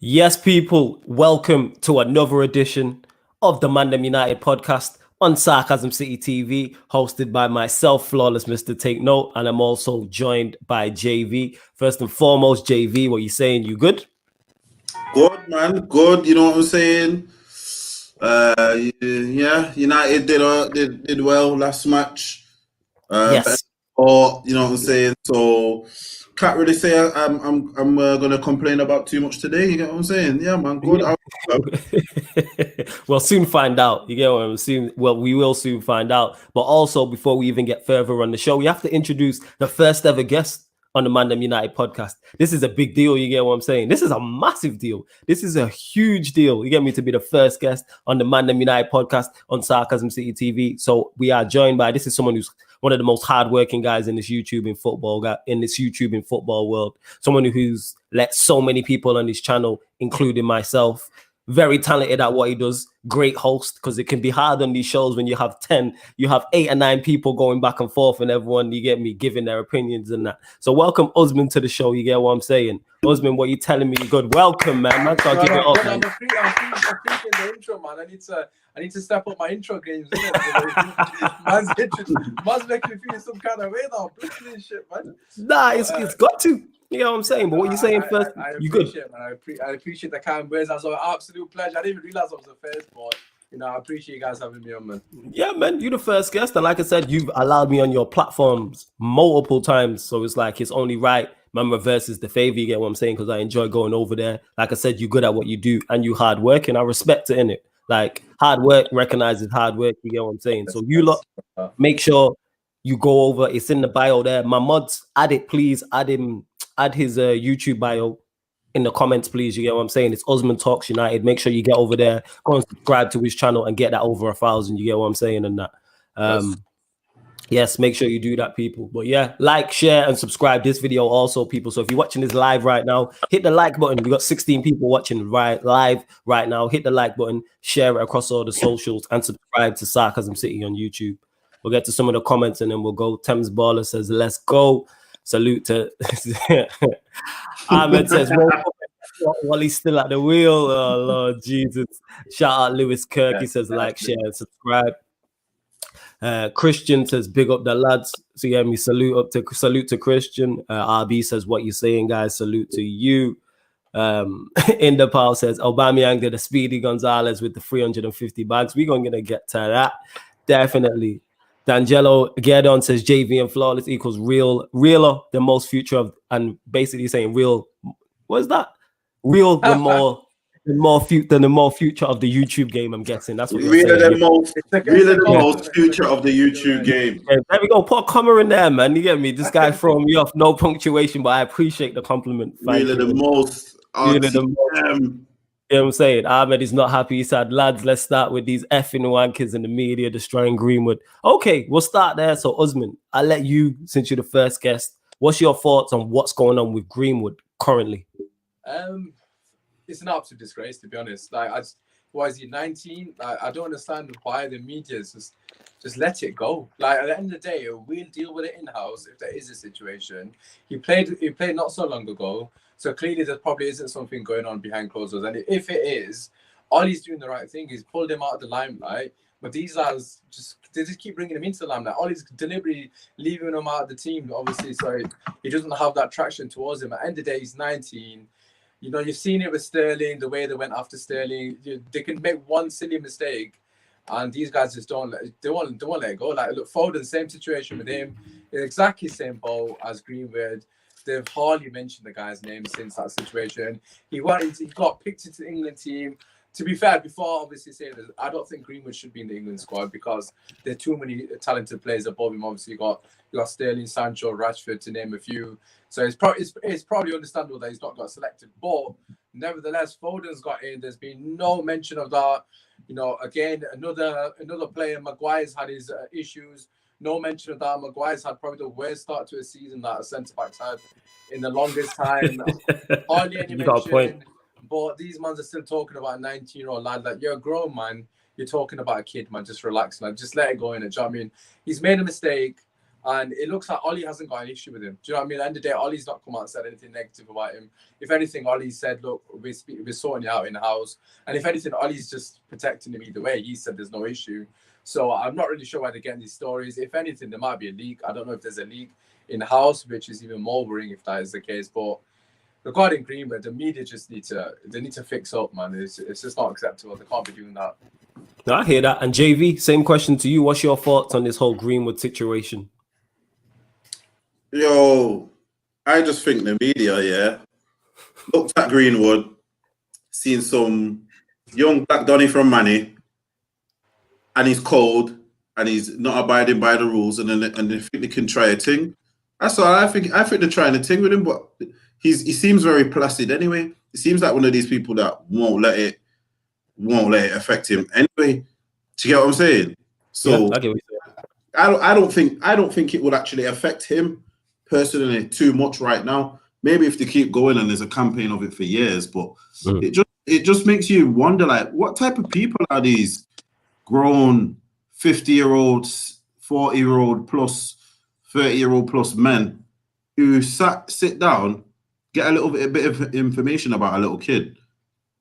Yes, people, welcome to another edition of the ManDem United Podcast on Sarcasm City TV, hosted by myself, Flawless Mr. Take Note, and I'm also joined by JV. First and foremost, JV, what you saying? You good? Good, man. Good. You know what I'm saying? Yeah. United did well last match. Yes. Or you know what I'm saying? So can't really say I'm gonna complain about too much today. You get what I'm saying? Yeah, man. Good. We'll soon find out. You get what I'm saying? Well, we will soon find out. But also, before we even get further on the show, we have to introduce the first ever guest on the ManDem United podcast. This is a big deal. You get what I'm saying? This is a massive deal. This is a huge deal. You get me, to be the first guest on the ManDem United podcast on Sarcasm City TV. So we are joined by, this is someone who's one of the most hardworking guys in this YouTube in football world. Someone who's let so many people on his channel, including myself. Very talented at what he does. Great host, because it can be hard on these shows when you have 8 or 9 people going back and forth, and everyone, you get me, giving their opinions and that. So welcome Usmaan to the show. You get what I'm saying? Usmaan, what you telling me? Good. Welcome, man. Man, so give it up. I'm appreciating the intro, man. I need to step up my intro games. Man's making me feel some kind of way now. Shit, man. Nah, it's got to. You know what I'm saying? But what you saying first? You good? Man. I appreciate the kind words. That's an absolute pleasure. I didn't even realize I was the first, but I appreciate you guys having me on, man. Yeah, man, you're the first guest, and like I said, you've allowed me on your platforms multiple times, so it's like it's only right. Man reverses the favor. You get what I'm saying? Because I enjoy going over there. Like I said, you're good at what you do, and you hard work, and I respect it in it. Like hard work recognizes hard work. You get what I'm saying? So you lot, make sure you go over. It's in the bio there. My mods, add it, please. Add his YouTube bio in the comments, please. You get what I'm saying? It's Usmaan Talks United. Make sure you get over there, go and subscribe to his channel and get that over 1,000. You get what I'm saying? And that. Yes, make sure you do that, people. But yeah, like, share, and subscribe this video also, people. So if you're watching this live right now, hit the like button. We got 16 people watching live right now. Hit the like button, share it across all the socials, and subscribe to Sarcasm City on YouTube. We'll get to some of the comments and then we'll go. Thames Baller says, let's go. Salute to Ahmed says, while he's still at the wheel. Oh Lord Jesus. Shout out Lewis Kirk. He says, like, share, and subscribe. Christian says, big up the lads. So yeah, me salute to Christian. RB says, what you saying, guys? Salute to you. Indapal says, Aubameyang did a Speedy Gonzalez with the 350 bags. We're gonna get to that. Definitely. D'Angelo Gerdon says JV and Flawless equals realer, the most future of, and basically saying real. What is that? Real, the more future of the YouTube game. I'm guessing that's what you're saying. The most future of the YouTube game. Yeah, there we go. Put a comma in there, man. You get me? This guy throwing me off. No punctuation, but I appreciate the compliment. The most. You know what I'm saying? Ahmed is not happy. He said, lads, let's start with these effing wankers in the media destroying Greenwood. Okay, we'll start there. So, Usmaan, I'll let you, since you're the first guest, what's your thoughts on what's going on with Greenwood currently? It's an absolute disgrace, to be honest. Like, why is he 19? I don't understand why the media is just let it go. Like, at the end of the day, we'll deal with it in-house if there is a situation. He played not so long ago. So clearly there probably isn't something going on behind closed doors. And if it is, Ollie's doing the right thing. He's pulled him out of the limelight. But these guys they just keep bringing him into the limelight. Ollie's deliberately leaving him out of the team, obviously, so he doesn't have that traction towards him. At the end of the day, he's 19. You've seen it with Sterling, the way they went after Sterling. They can make one silly mistake, and these guys just don't let it go. Like, look, Foden, same situation with him. Exactly same boat as Greenwood. They've hardly mentioned the guy's name since that situation. He got picked into the England team. To be fair, before obviously saying this, I don't think Greenwood should be in the England squad because there are too many talented players above him. Obviously, you got Sterling, Sancho, Rashford, to name a few. So it's probably understandable that he's not got selected. But nevertheless, Foden's got in. There's been no mention of that. Again, another player, Maguire's had his issues. No mention of that. Maguire's had probably the worst start to a season that a centre-back's had in the longest time. Hardly any mention. But these mans are still talking about a 19-year-old lad. Like, you're a grown man. You're talking about a kid, man. Just relax, man. Just let it go in it. Do you know what I mean? He's made a mistake. And it looks like Ollie hasn't got an issue with him. Do you know what I mean? At the end of the day, Ollie's not come out and said anything negative about him. If anything, Ollie said, look, we're sorting it out in the house. And if anything, Ollie's just protecting him either way. He said there's no issue. So I'm not really sure why they're getting these stories. If anything, there might be a leak. I don't know if there's a leak in the house, which is even more worrying if that is the case. But regarding Greenwood, the media just need to fix up, man. It's just not acceptable. They can't be doing that. No, I hear that. And JV, same question to you. What's your thoughts on this whole Greenwood situation? Yo, I just think the media, looked at Greenwood, seen some young black Donny from Manny, and he's cold, and he's not abiding by the rules, and they think they can try a thing. That's all I think. I think they're trying a thing with him, but he seems very placid anyway. He seems like one of these people that won't let it affect him anyway. Do you get what I'm saying? So Yeah, I get what you're saying. I don't think it would actually affect him personally too much right now. Maybe if they keep going and there's a campaign of it for years, but it just makes you wonder, like, what type of people are these grown 50-year-olds, 40-year-old plus, 30-year-old plus men who sit down, get a little bit of information about a little kid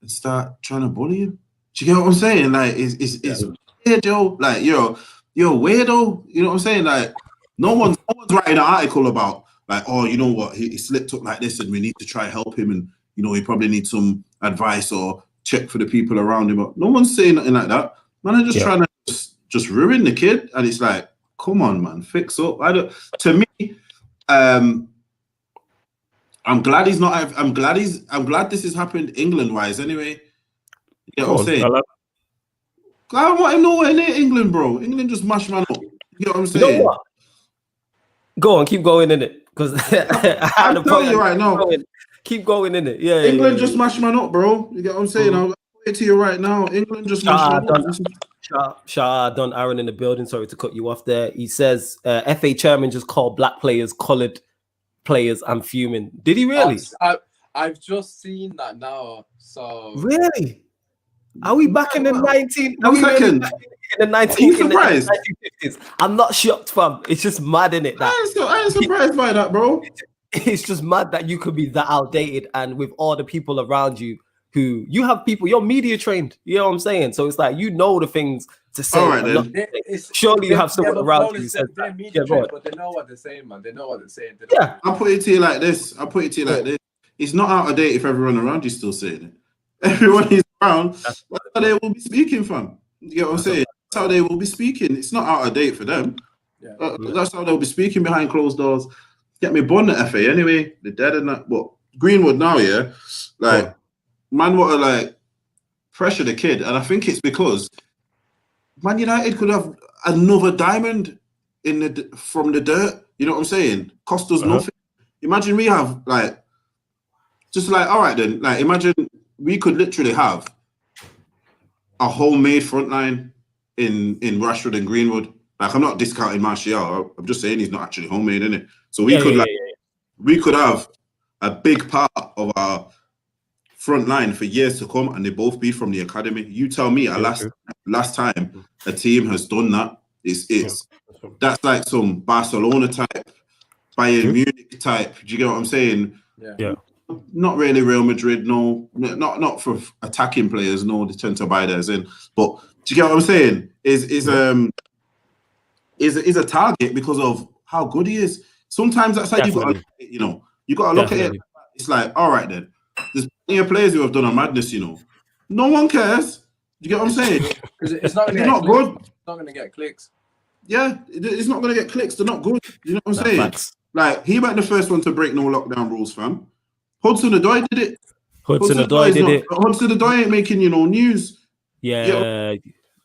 and start trying to bully him? Do you get what I'm saying? Like, it's weird, yo. Like, you're weirdo. You know what I'm saying? Like, no one's writing an article about, like, oh, you know what, he slipped up like this and we need to try help him, and, you know, he probably needs some advice or check for the people around him. But no one's saying nothing like that. Man, I'm just trying to just ruin the kid. And it's like, come on, man, fix up. To me, I'm glad he's not. I'm glad this has happened England-wise anyway. You know what I'm saying? I don't want him nowhere near England, bro. England just mash man up. You know what I'm saying? You know what? Go on, keep going in it. Because I'm telling you right now. Keep going in it. Yeah. England just mash man up, bro. You get what I'm saying? I'll say to you right now. England just mash man up. Shout out Don Aaron in the building. Sorry to cut you off there. He says FA chairman just called black players coloured players. I'm fuming. Did he really? I've just seen that now. So really? Are we back in the 19? One second. In the 1950s? I'm not shocked, fam. It's just mad, innit? I ain't surprised by that, bro. It's just mad that you could be that outdated, and with all the people around you who you have people, you're media trained. You know what I'm saying? So it's like, you know the things to say. All right, then. Surely you have someone around you who says they're media trained, but they know what they're saying, man. They know what they're saying. I'll put it to you like this. It's not out of date if everyone around you still saying it. Everyone is around. That's how they will be speaking, fam. You get what I'm saying? That's how they will be speaking. It's not out of date for them. Yeah. That's how they'll be speaking behind closed doors. Get me bond at FA anyway. They're dead and that. But Greenwood now, man, what to pressure the kid, and I think it's because Man United could have another diamond from the dirt. You know what I'm saying? Cost us nothing. Imagine we have all right then. Like, imagine we could literally have a homemade front line in Rashford and Greenwood. Like, I'm not discounting Martial. I'm just saying he's not actually homemade, innit? So we could have a big part of our front line for years to come, and they both be from the academy. You tell me, last time a team has done that, that's like some Barcelona type, Bayern Munich type. Do you get what I'm saying? Yeah. Not really Real Madrid, no. Not for attacking players, no. They tend to buy theirs in. But do you get what I'm saying? Is a target because of how good he is. Sometimes that's how you got to, you got to look at it. It's like, all right then. There's plenty of players who have done a madness, No one cares. Do you get what I'm saying? It's not good. It's not going to get clicks. Yeah, it's not going to get clicks. They're not good. You know what I'm saying? Facts. Like, he wasn't the first one to break no lockdown rules, fam. Hudson-Odoi did it. Hudson-Odoi did it. Hudson-Odoi ain't making, news. Yeah.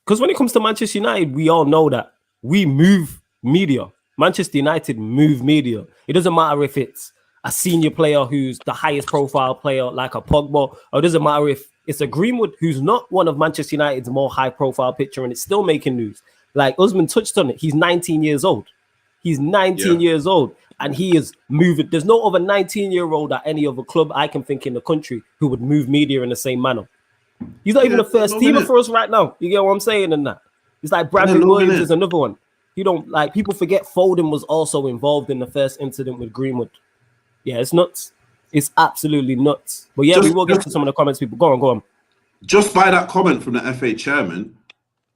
Because when it comes to Manchester United, we all know that we move media. Manchester United move media. It doesn't matter if it's a senior player who's the highest profile player like a Pogba, or it doesn't matter if it's a Greenwood who's not one of Manchester United's more high profile picture and it's still making news. Like Usmaan touched on it. He's 19 years old. He's 19 years old and he is moving. There's no other 19-year-old at any other club I can think in the country who would move media in the same manner. He's not even the first teamer for us right now. You get what I'm saying? And that it's like Bradley Williams is another one. You don't like people forget Foden was also involved in the first incident with Greenwood. Yeah, it's nuts. It's absolutely nuts. But yeah, we will get to some of the comments. People, go on. Just by that comment from the FA chairman,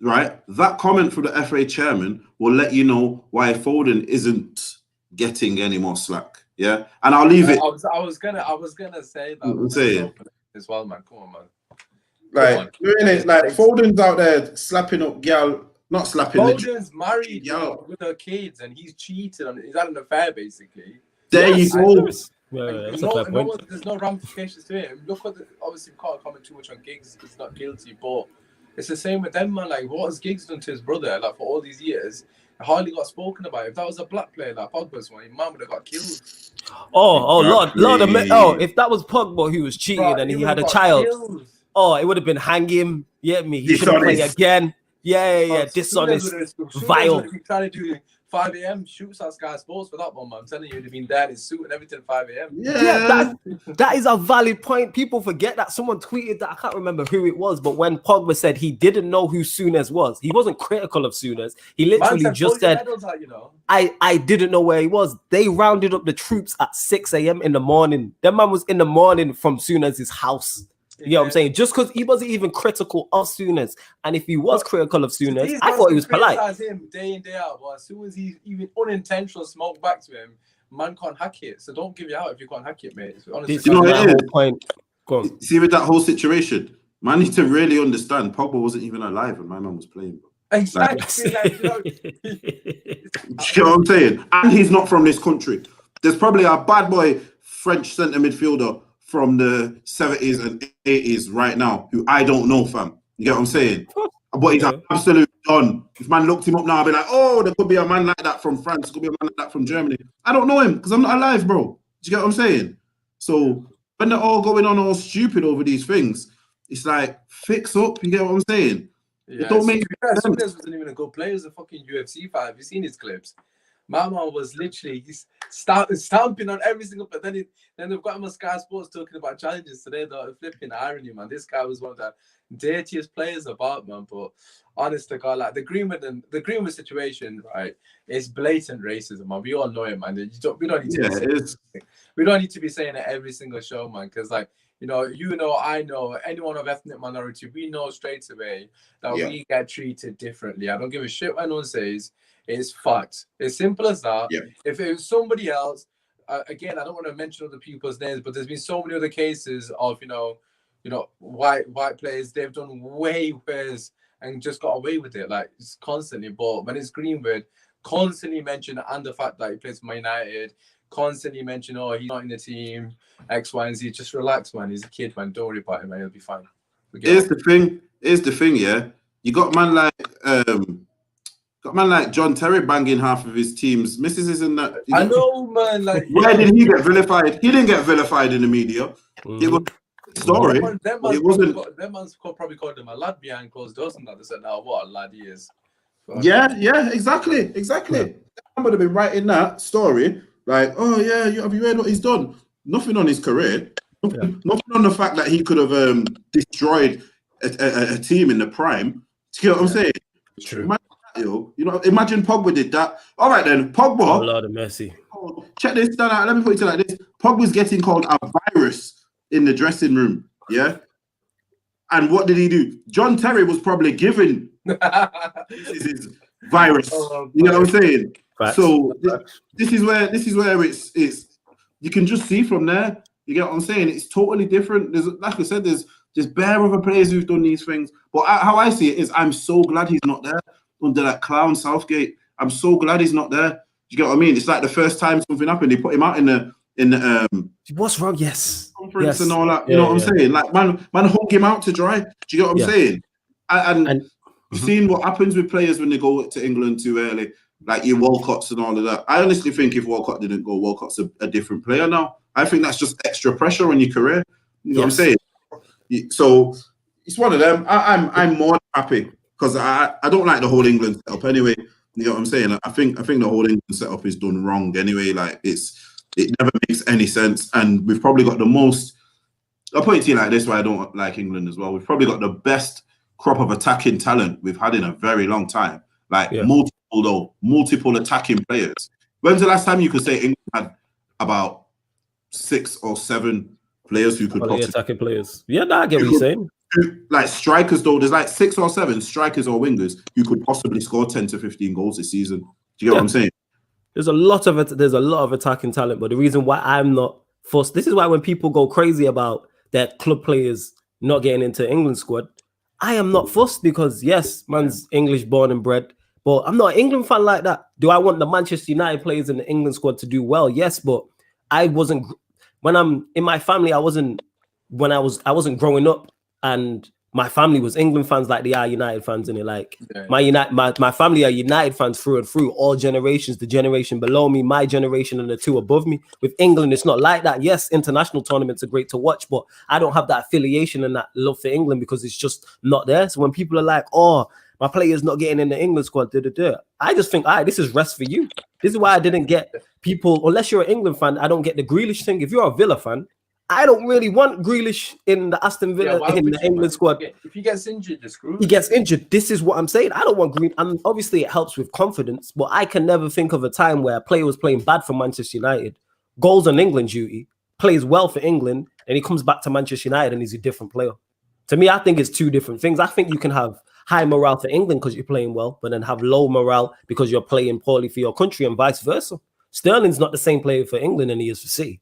right? That comment from the FA chairman will let you know why Foden isn't getting any more slack. Yeah, and I'll leave it. I was gonna say that as well, man. Come on, man. Like, Foden's out there slapping up gal, not slapping. Foden's married with her kids, and he's cheated on. He's had an affair, basically. There you go. There's no ramifications to it. Look at obviously we can't comment too much on Giggs. He's not guilty, but it's the same with them, man. Like, what has Giggs done to his brother? Like, for all these years, it hardly got spoken about. If that was a black player like Pogba's one, his man would have got killed. Lord, if that was Pogba who was cheating and he had a child, it would have been hang him. Yeah, me. He shouldn't play again. Yeah. Dishonest, vile. Trying to do 5 a.m. shoots at Sky Sports for that one, man. I'm telling you, he'd have been there in his suit and everything at 5 a.m. Yeah, that is a valid point. People forget that. Someone tweeted that. I can't remember who it was, but when Pogba said he didn't know who Souness was, he wasn't critical of Souness. He literally just said, I didn't know where he was. They rounded up the troops at 6 a.m. in the morning. That man was in the morning from Souness's house. You know what I'm saying? Just because he wasn't even critical of Souness. And if he was critical of Souness, I thought he was polite. Him day in, day out. But as soon as he even unintentional smoke back to him, man can't hack it. So don't give it out if you can't hack it, mate. Honestly, you know what it is? See, with that whole situation, man need to really understand Pogba wasn't even alive when my man was playing. Exactly. You know what I'm saying? And he's not from this country. There's probably a bad boy French centre midfielder from the 70s and 80s right now, who I don't know, fam. You get what I'm saying? But he's an absolute don. If man looked him up now, I'll be like, oh, there could be a man like that from France, could be a man like that from Germany. I don't know him because I'm not alive, bro. Do you get what I'm saying? So when they're all going on all stupid over these things, it's like, fix up, you get what I'm saying? Yeah, it don't make sense. Souness wasn't even a good player. He was a fucking UFC fighter. Have you seen his clips? My man was literally stamping on every single. But then they've got him on Sky Sports talking about challenges today. The flipping irony, man. This guy was one of the dirtiest players about, man. But honest to God, like the Greenwood situation, right? It's blatant racism, man. We all know it, man. We don't need to be saying it every single show, man. Because like. I know, anyone of ethnic minority, we know straight away that we get treated differently. I don't give a shit what anyone says. It's fact. It's simple as that. Yeah. If it was somebody else, again, I don't want to mention other people's names, but there's been so many other cases of, white players, they've done way worse and just got away with it, like, it's constantly. But when it's Greenwood, constantly mentioned, and the fact that he plays for Man United, constantly mention, he's not in the team, X, Y, and Z. Just relax, man. He's a kid, man. Don't worry about him, man. He'll be fine. Here's the thing, yeah. You got man like John Terry banging half of his team's misses in that. I know, man. Like, why did he get vilified? He didn't get vilified in the media. It was a story. It wasn't. Them man's probably called him a lad behind closed doors and that. They said, "Now what a lad he is." Yeah, exactly. I would have been writing that story. Like, have you heard what he's done? Nothing on his career. Nothing on the fact that he could have destroyed a team in the prime. Do you know what I'm saying? True. Imagine Pogba did that. All right then, Pogba. Oh, Lord of mercy. Check this down out. Let me put it like this. Pogba's getting called a virus in the dressing room. Yeah. And what did he do? John Terry was probably given this is his virus. You know what I'm saying? Facts. So this is where it's you can just see from there. You get what I'm saying? It's totally different. There's, like I said, there's bare other players who've done these things. But how I see it is, I'm so glad he's not there under that clown Southgate. I'm so glad he's not there. You get what I mean? It's like the first time something happened, they put him out in the what's wrong? Yes. Conference and all that. You know what I'm saying? Like man hung him out to dry. Do you get what I'm saying? And you've seen what happens with players when they go to England too early, like your Walcotts and all of that. I honestly think if Walcott didn't go, Walcott's a different player now. I think that's just extra pressure on your career. You know what I'm saying? So it's one of them. I'm more happy because I don't like the whole England setup anyway. You know what I'm saying? I think the whole England setup is done wrong anyway. Like it never makes any sense, and we've probably got the most. I'll put it to you like this: why I don't like England as well. We've probably got the best crop of attacking talent we've had in a very long time. Like multiple multiple attacking players. When's the last time you could say England had about 6 or 7 players who could possibly attacking players? Yeah, I get what you're saying. Like strikers, though, there's like 6 or 7 strikers or wingers who could possibly score 10 to 15 goals this season. Do you get what I'm saying? There's a lot of attacking talent, but the reason why I'm not forced, this is why when people go crazy about their club players not getting into England squad, I am not fussed because yes, man's English born and bred, but I'm not an England fan like that. Do I want the Manchester United players in the England squad to do well? Yes, but I wasn't when I'm in my family. I wasn't growing up, and my family was England fans like they are United fans, and my family are United fans through and through, all generations, the generation below me, my generation, and the 2 above me. With England, it's not like that. Yes, international tournaments are great to watch, but I don't have that affiliation and that love for England because it's just not there. So when people are like, oh, my player's not getting in the England squad, I just think, this is rest for you. This is why I didn't get people, unless you're an England fan, I don't get the Grealish thing. If you're a Villa fan, I don't really want Grealish in the Aston Villa in the England squad. If he gets injured, the screw. He gets injured. This is what I'm saying. I don't want Green. And obviously, it helps with confidence, but I can never think of a time where a player was playing bad for Manchester United, goals on England duty, plays well for England, and he comes back to Manchester United and he's a different player. To me, I think it's 2 different things. I think you can have high morale for England because you're playing well, but then have low morale because you're playing poorly for your country and vice versa. Sterling's not the same player for England than he is for City.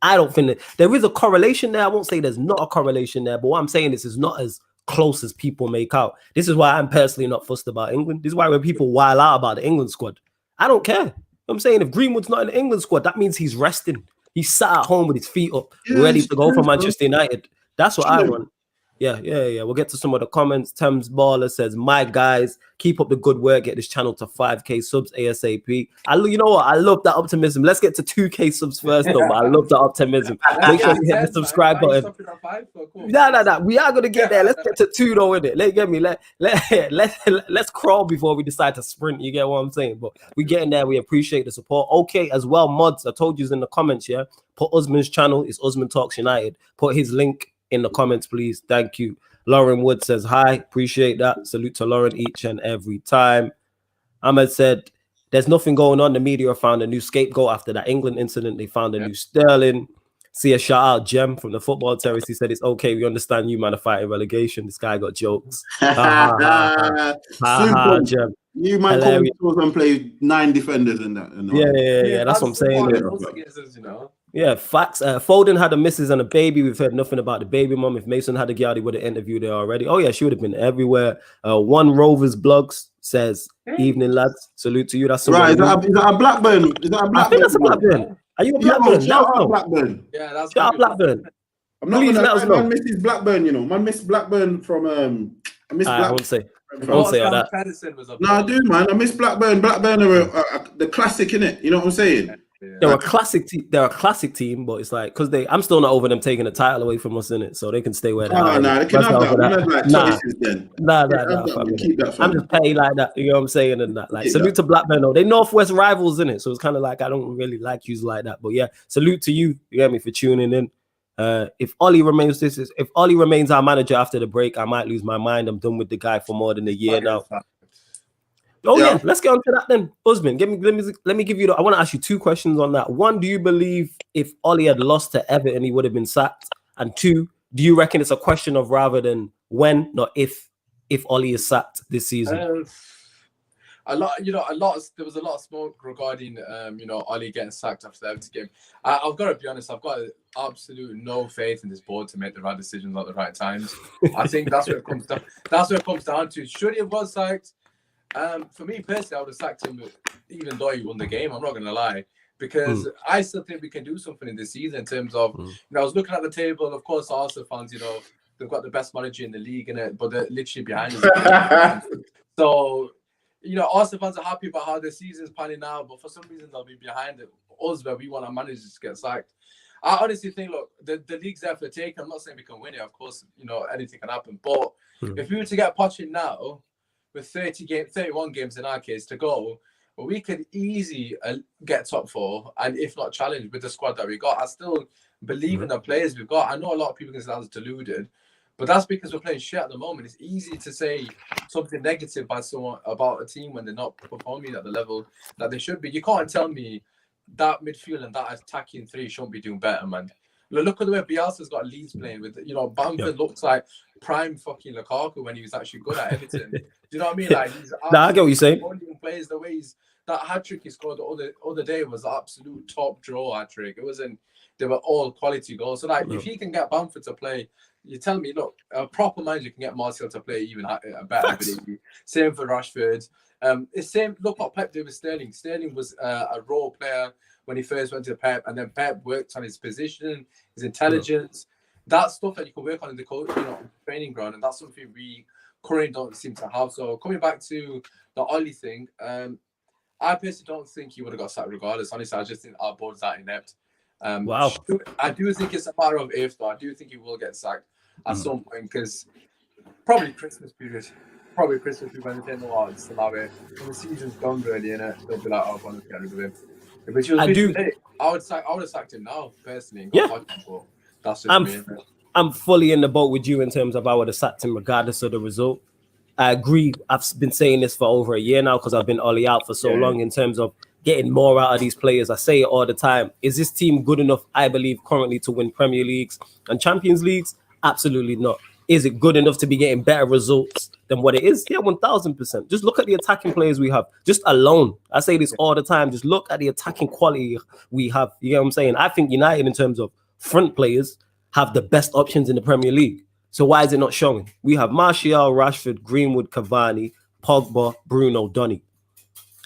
I don't think that there is a correlation there. I won't say there's not a correlation there, but what I'm saying is not as close as people make out. This is why I'm personally not fussed about England. This is why when people wild out about the England squad, I don't care. I'm saying if Greenwood's not in the England squad, that means he's resting. He's sat at home with his feet up, ready to go for Manchester United. That's what I want. Yeah. We'll get to some of the comments. Thames Baller says, my guys, keep up the good work. Get this channel to 5K subs ASAP. You know what? I love that optimism. Let's get to 2K subs first, though. But I love that optimism. Make sure you hit the subscribe button. No. We are going to get there. Let's get to 2, though, innit? Let's crawl before we decide to sprint. You get what I'm saying? But we're getting there. We appreciate the support. Okay, as well, mods. I told you in the comments, yeah? Put Usman's channel. It's Usman Talks United. Put his link in the comments, please. Thank you. Lauren Wood says hi. Appreciate that. Salute to Lauren each and every time. Ahmed said, there's nothing going on. The media found a new scapegoat after that England incident. They found a new Sterling. See a shout out, Jem from the Football Terrace. He said, it's okay. We understand you, man, are fighting relegation. This guy got jokes. Jem. You man come and play 9 defenders in that. Yeah. That's what I'm saying. Yeah, facts. Foden had a missus and a baby. We've heard nothing about the baby mom. If Mason had a girl, he would have interviewed her already. Oh, yeah, she would have been everywhere. One Rovers Blogs says, evening, lads. Salute to you. That's right. Is that a Blackburn? I think that's a Blackburn. Are you a Blackburn? Shout out Blackburn. Yeah, that's shout out Blackburn. I'm not gonna lie, man misses Blackburn, you know. Man missed Blackburn from I miss Blackburn. I won't say that. No, I do, man. I miss Blackburn. Blackburn are the classic, innit? You know what I'm saying? Yeah. They're a classic team. They're a classic team, but it's like because I'm still not over them taking the title away from us in it, so they can stay where they are. No, they can have that. Nah. I'm just petty like that. You know what I'm saying? And that, like, salute to Blackburn. Though they Northwest rivals in it, so it's kind of like I don't really like you like that. But yeah, salute to you. You get me for tuning in. If Ole remains our manager after the break, I might lose my mind. I'm done with the guy for more than a year now. Oh yeah, let's get on to that then. Usman, let me give you I want to ask you 2 questions on that. 1, do you believe if Ole had lost to Everton, he would have been sacked? And 2, do you reckon it's a question of rather than when, not if Ole is sacked this season? There was a lot of smoke regarding Ole getting sacked after the Everton game. I've got to be honest, I've got absolute no faith in this board to make the right decisions at the right times. I think that's what it comes down. That's what it comes down to. Should he have got sacked? For me personally, I would have sacked him even though he won the game. I'm not going to lie, because I still think we can do something in this season in terms of. I was looking at the table. Of course, Arsenal fans, they've got the best manager in the league, but they're literally behind us. So, Arsenal fans are happy about how the season's panning out, but for some reason they'll be behind us where we want our managers to get sacked. I honestly think, look, the league's there for the take. I'm not saying we can win it. Of course, anything can happen. But if we were to get Poch in now, with 31 games in our case to go, we could easily get top 4, and if not challenge with the squad that we got. I still believe in the players we've got. I know a lot of people can say that's deluded, But that's because we're playing shit at the moment. It's easy to say something negative by someone about a team when they're not performing at the level that they should be. You can't tell me that midfield and that attacking three shouldn't be doing better, man. Look at the way Bielsa's got Leeds playing with. Bamford looks like prime fucking Lukaku when he was actually good at Everton. Do you know what I mean? Like, he's I get what you're saying. Plays the way that hat trick he scored the other day was the absolute top draw hat trick. It wasn't. They were all quality goals. So like, if he can get Bamford to play, you tell me, look, a proper manager can get Martial to play even better. Same for Rashford. It's same. Look what Pep did with Sterling. Sterling was a raw player when he first went to Pep, and then Pep worked on his position, his intelligence. That's stuff that you can work on in the training ground, and that's something we currently don't seem to have. So coming back to the Ole thing, I personally don't think he would have got sacked regardless. Honestly, I just think our board's that inept. Wow. I do think it's a matter of if, though. I do think he will get sacked at some point, because probably Christmas period. Probably Christmas period when they say, no, it's still out it. When the season's gone, really, innit? They'll be like, oh, I want to get rid of him. If it was late, I would have sacked him now, personally. That's just me. I'm fully in the boat with you in terms of I would have sacked him regardless of the result. I agree. I've been saying this for over a year now because I've been Ole out for so long in terms of getting more out of these players. I say it all the time. Is this team good enough, I believe, currently to win Premier Leagues and Champions Leagues? Absolutely not. Is it good enough to be getting better results than what it is? Yeah, 1,000%. Just look at the attacking players we have. Just alone. I say this all the time. Just look at the attacking quality we have. You get what I'm saying? I think United, in terms of front players, have the best options in the Premier League. So why is it not showing? We have Martial, Rashford, Greenwood, Cavani, Pogba, Bruno, Donny.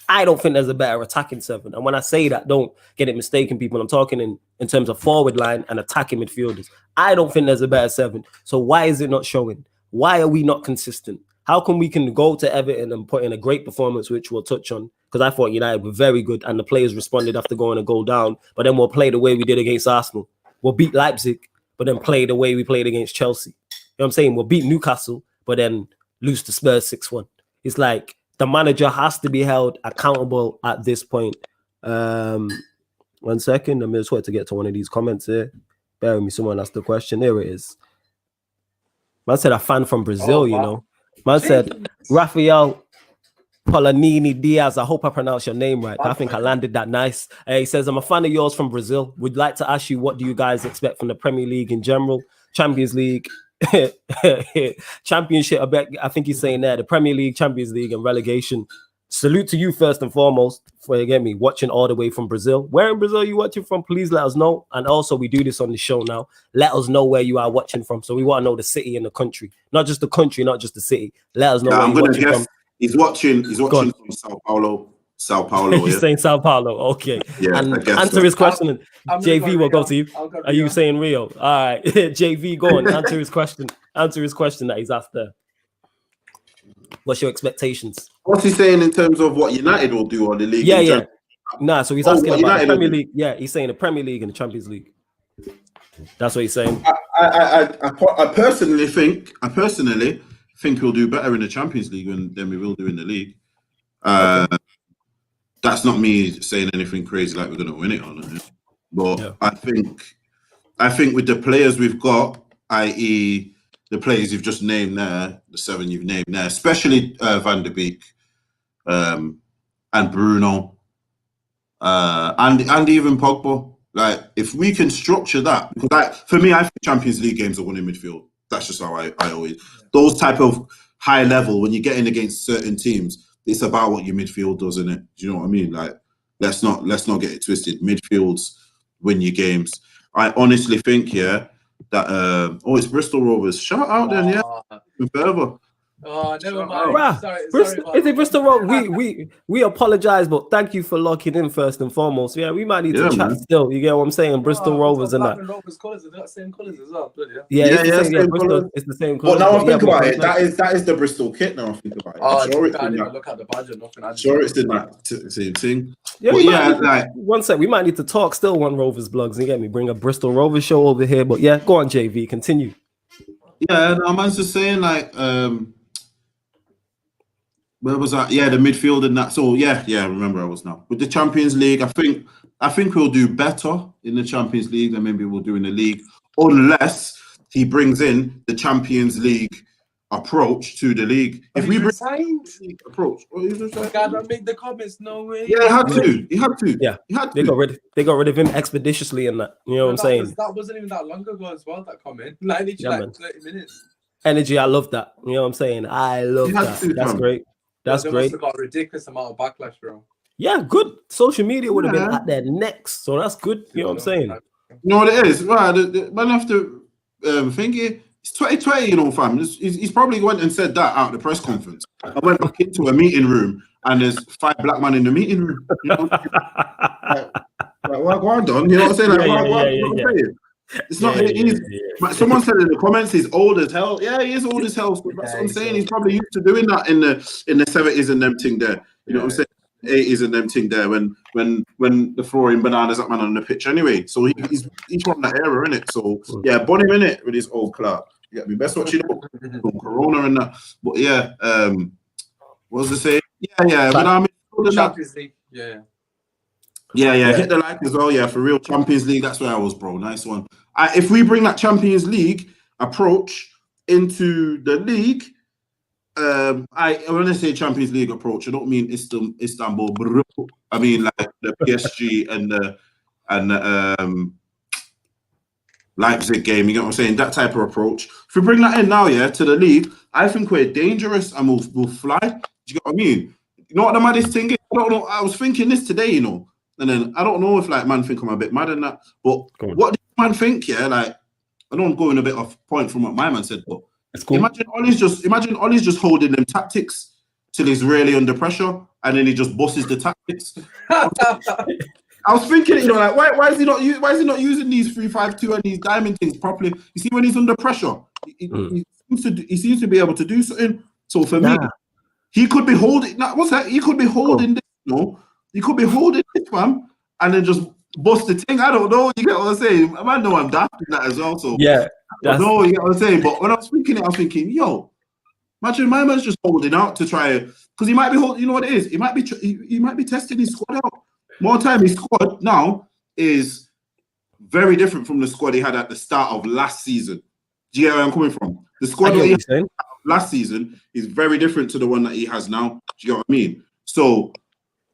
I don't think there's a better attacking seven. And when I say that, don't get it mistaken, people. I'm talking in terms of forward line and attacking midfielders. I don't think there's a better seven. So why is it not showing? Why are we not consistent? How come we can go to Everton and put in a great performance, which we'll touch on? Because I thought United were very good and the players responded after going a goal down. But then we'll play the way we did against Arsenal. We'll beat Leipzig, but then play the way we played against Chelsea. You know what I'm saying? We'll beat Newcastle, but then lose to Spurs 6-1. It's like the manager has to be held accountable at this point. 1 second. I'm just waiting to get to one of these comments here. Bear with me. Someone asked the question. There it is. Man said a fan from Brazil, you know. Man said Rafael Polanini Diaz. I hope I pronounced your name right. I think I landed that nice. He says, I'm a fan of yours from Brazil. Would like to ask you, what do you guys expect from the Premier League in general? Champions League, Championship. I think he's saying there, the Premier League, Champions League, and relegation. Salute to you first and foremost for watching all the way from Brazil. Where in Brazil you watching from? Please let us know. And also, we do this on the show now. Let us know where you are watching from. So we want to know the city and the country, not just the country, not just the city. Let us know where you're watching from. He's watching from Sao Paulo. He's saying Sao Paulo. Okay. Yeah, and answer his question. JV will go to you. Are you saying Rio? All right. JV, go on. Answer his question. Answer his question that he's asked there. What's your expectations? What's he saying in terms of what United will do on the league? Yeah. Nah, so he's asking about the Premier League. Yeah, he's saying the Premier League and the Champions League. That's what he's saying. I personally think we'll do better in the Champions League than we will do in the league. Okay. That's not me saying anything crazy like we're going to win it on it. But I think with the players we've got, i.e. the players you've just named there, the 7 you've named there, especially Van der Beek and Bruno and even Pogba. Like, if we can structure that, for me, I think Champions League games are won in midfield. That's just how I always, those type of high level, when you're getting against certain teams, it's about what your midfield does, isn't it? Do you know what I mean? Like, let's not get it twisted. Midfields win your games. I honestly think, that it's Bristol Rovers. Shout out then, further. Oh, never mind. Sorry, is it Bristol Rovers? We apologize, but thank you for locking in first and foremost. Yeah, we might need to chat still. You get what I'm saying? Bristol Rovers and that. Rovers colours are the same colours as well. It's the same colours. Well, now I think about it, that is the Bristol kit. Now I think about it. I didn't even look at the badge or nothing. I'm sure it's in that same thing. Yeah, one sec. We might need to talk still. One Rovers blogs. You get me? Bring a Bristol Rovers show over here. But yeah, go on, JV. Continue. Yeah, no, I'm just saying like. Where was that? Yeah, the midfield and that. So yeah, remember I was now. With the Champions League, I think we'll do better in the Champions League than maybe we'll do in the league. Unless he brings in the Champions League approach to the league. If we bring the league approach, God, make the comments. No way. yeah, he had to. He had to. Yeah, he had they to. got rid of him expeditiously in that. You know what I'm saying? That wasn't even that long ago as well. That comment, like literally like 30 minutes. Energy, I love that. You know what I'm saying? I love that. That's great. That's great. They got a ridiculous amount of backlash, bro. Yeah, good. Social media would have been at their necks, so that's good. You know what I'm saying? You know what it is? Right, the man after thingy. It's 2020, you know, fam. He's probably went and said that out at the press conference. I went back into a meeting room and there's 5 black men in the meeting room. You know? like, what going on? You know what I'm saying? Like, what I'm saying? It's not. Someone said in the comments he's old as hell. Yeah, he is old as hell. That's what I'm saying. He's probably used to doing that in the 70s and them thing there. You know what I'm saying? 80s and them thing there when the throwing bananas at man on the pitch anyway. So he's from that era, innit? So yeah, burn him in it with his old clout. You get me? Best watch it up from Corona and that. But yeah, what was I saying? Yeah. But I mean, Champions League. Yeah. Hit the like as well. Yeah, for real. Champions League. That's where I was, bro. Nice one. If we bring that Champions League approach into the league. When I say Champions League approach, I don't mean Istanbul. I mean like the PSG and the Leipzig game. You get what I'm saying? That type of approach. If we bring that in now, to the league, I think we're dangerous and we'll fly. Do you get what I mean? You know what the maddest thing is? I don't know. I was thinking this today, you know, and then I don't know if like man think I'm a bit mad in that. But what do man think? Yeah, like I know I'm going a bit off point from what my man said, but. Cool. Imagine Ollie's just holding them tactics till he's really under pressure, and then he just bosses the tactics. I was thinking, you know, like why is he not using these 3-5-2 and these diamond things properly? You see, when he's under pressure, he seems to be able to do something. So for me, he could be holding. What's that? He could be holding this. No, he could be holding this one, and then just bust the thing. I don't know. You get what I'm saying? I might know I'm daft in that as well. So yeah. No, you get what I'm saying. But when I was thinking it, I was thinking, yo, imagine my man's just holding out to try it because he might be holding. You know what it is? He might be testing his squad out. More time, his squad now is very different from the squad he had at the start of last season. Do you get where I'm coming from? The squad that he had last season is very different to the one that he has now. Do you get what I mean? So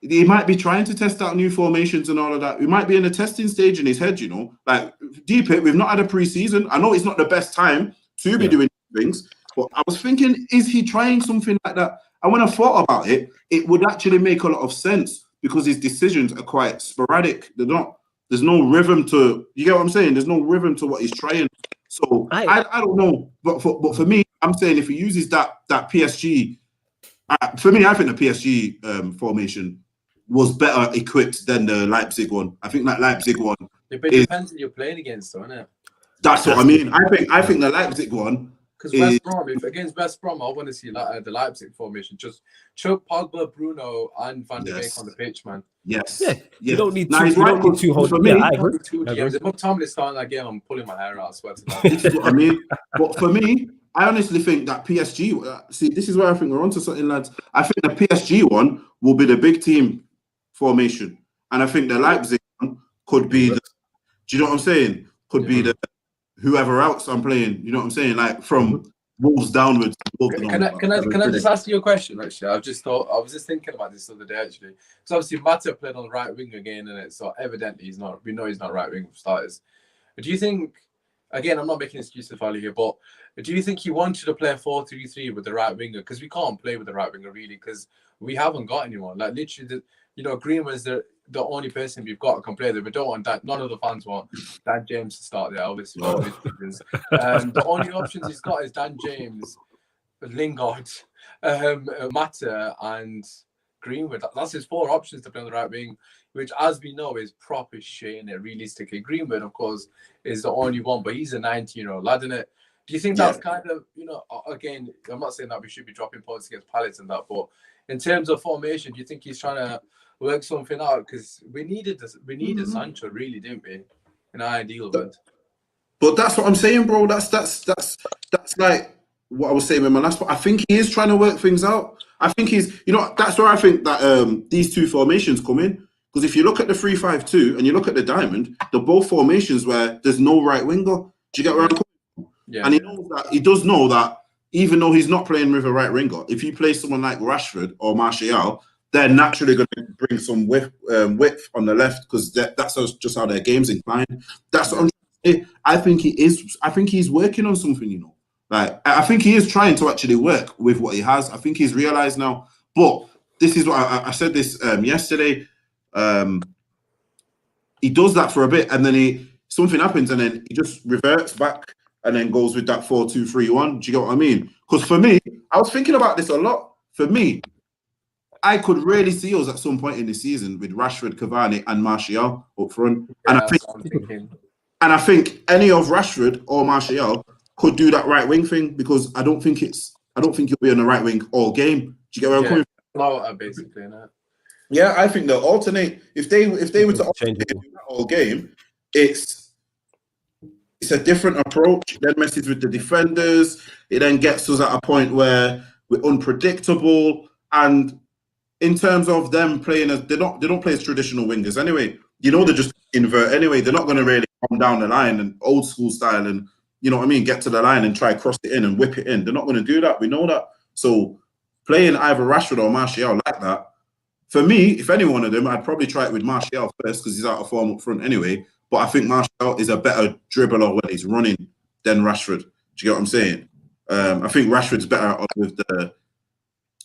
he might be trying to test out new formations and all of that. We might be in a testing stage in his head, you know. Like, deep it, we've not had a pre-season. I know it's not the best time to be doing things, but I was thinking, is he trying something like that? And when I thought about it, it would actually make a lot of sense because his decisions are quite sporadic. There's no rhythm to, you get what I'm saying? There's no rhythm to what he's trying. So I don't know. But for me, I'm saying if he uses that PSG, for me, I think the PSG formation was better equipped than the Leipzig one. I think that Leipzig one. But it depends who you're playing against, though, isn't it? That's what I mean. I think the Leipzig one. Because West Brom, if against West Brom, I want to see the Leipzig formation. Just chuck Pogba, Bruno, and Van de Beek on the pitch, man. Yes. Yeah. You don't need two holders. For me, I agree. If McTominay starting that game, I'm pulling my hair out. I swear to God. This is what I mean. But for me, I honestly think that PSG. See, this is where I think we're onto something, lads. I think the PSG one will be the big team formation, and I think the Leipzig one could be the. Do you know what I'm saying? Could be the whoever else I'm playing. You know what I'm saying? Like from Wolves downwards. Can I just ask you a question? Actually, I was just thinking about this the other day. Actually, because obviously Mata played on the right wing again, and so evidently he's not. We know he's not right wing for starters. But do you think? Again, I'm not making excuses for Ali here, but do you think he wanted to play 4-3-3 with the right winger? Because we can't play with the right winger really, because we haven't got anyone. Like literally, Greenwood's the only person we've got to can play there. We don't want that. None of the fans want Dan James to start there, obviously. The only options he's got is Dan James, Lingard, Mata, and Greenwood. That's his 4 options to play on the right wing, which, as we know, is proper shit, innit, realistically. Greenwood, of course, is the only one, but he's a 19-year-old lad, innit? Do you think that's kind of, again, I'm not saying that we should be dropping points against Palace and that, but in terms of formation, do you think he's trying to work something out? Because we needed Sancho, really, didn't we? In our ideal world. But that's what I'm saying, bro. That's like what I was saying with my last one. I think he is trying to work things out. I think he's, that's where I think that these two formations come in. Because if you look at the 3-5-2 and you look at the diamond, they're both formations where there's no right winger. Do you get where I'm coming from? And he does know that even though he's not playing with a right winger, if you play someone like Rashford or Martial, they're naturally going to bring some width on the left because that's just how their game's inclined. That's what I'm trying to say. I think he is. I think he's working on something, you know. Like, I think he is trying to actually work with what he has. I think he's realized now. But this is what I said this yesterday. He does that for a bit, and then something happens, and then he just reverts back and then goes with that 4-2-3-1. Do you get what I mean? Because for me, I was thinking about this a lot. For me, I could really see us at some point in the season with Rashford, Cavani, and Martial up front. Yeah, and I think any of Rashford or Martial could do that right wing thing because I don't think he'll be on the right wing all game. Do you get where I'm coming from? Basically, innit? Yeah, I think they'll alternate. If they were to alternate all game, it's a different approach. Then messes with the defenders. It then gets us at a point where we're unpredictable. And in terms of them playing as they don't play as traditional wingers anyway. You know, they're just invert anyway. They're not going to really come down the line and old school style and, you know what I mean, get to the line and try cross it in and whip it in. They're not going to do that. We know that. So playing either Rashford or Martial like that, for me, if any one of them, I'd probably try it with Martial first because he's out of form up front anyway. But I think Martial is a better dribbler when he's running than Rashford. Do you get what I'm saying? I think Rashford's better with the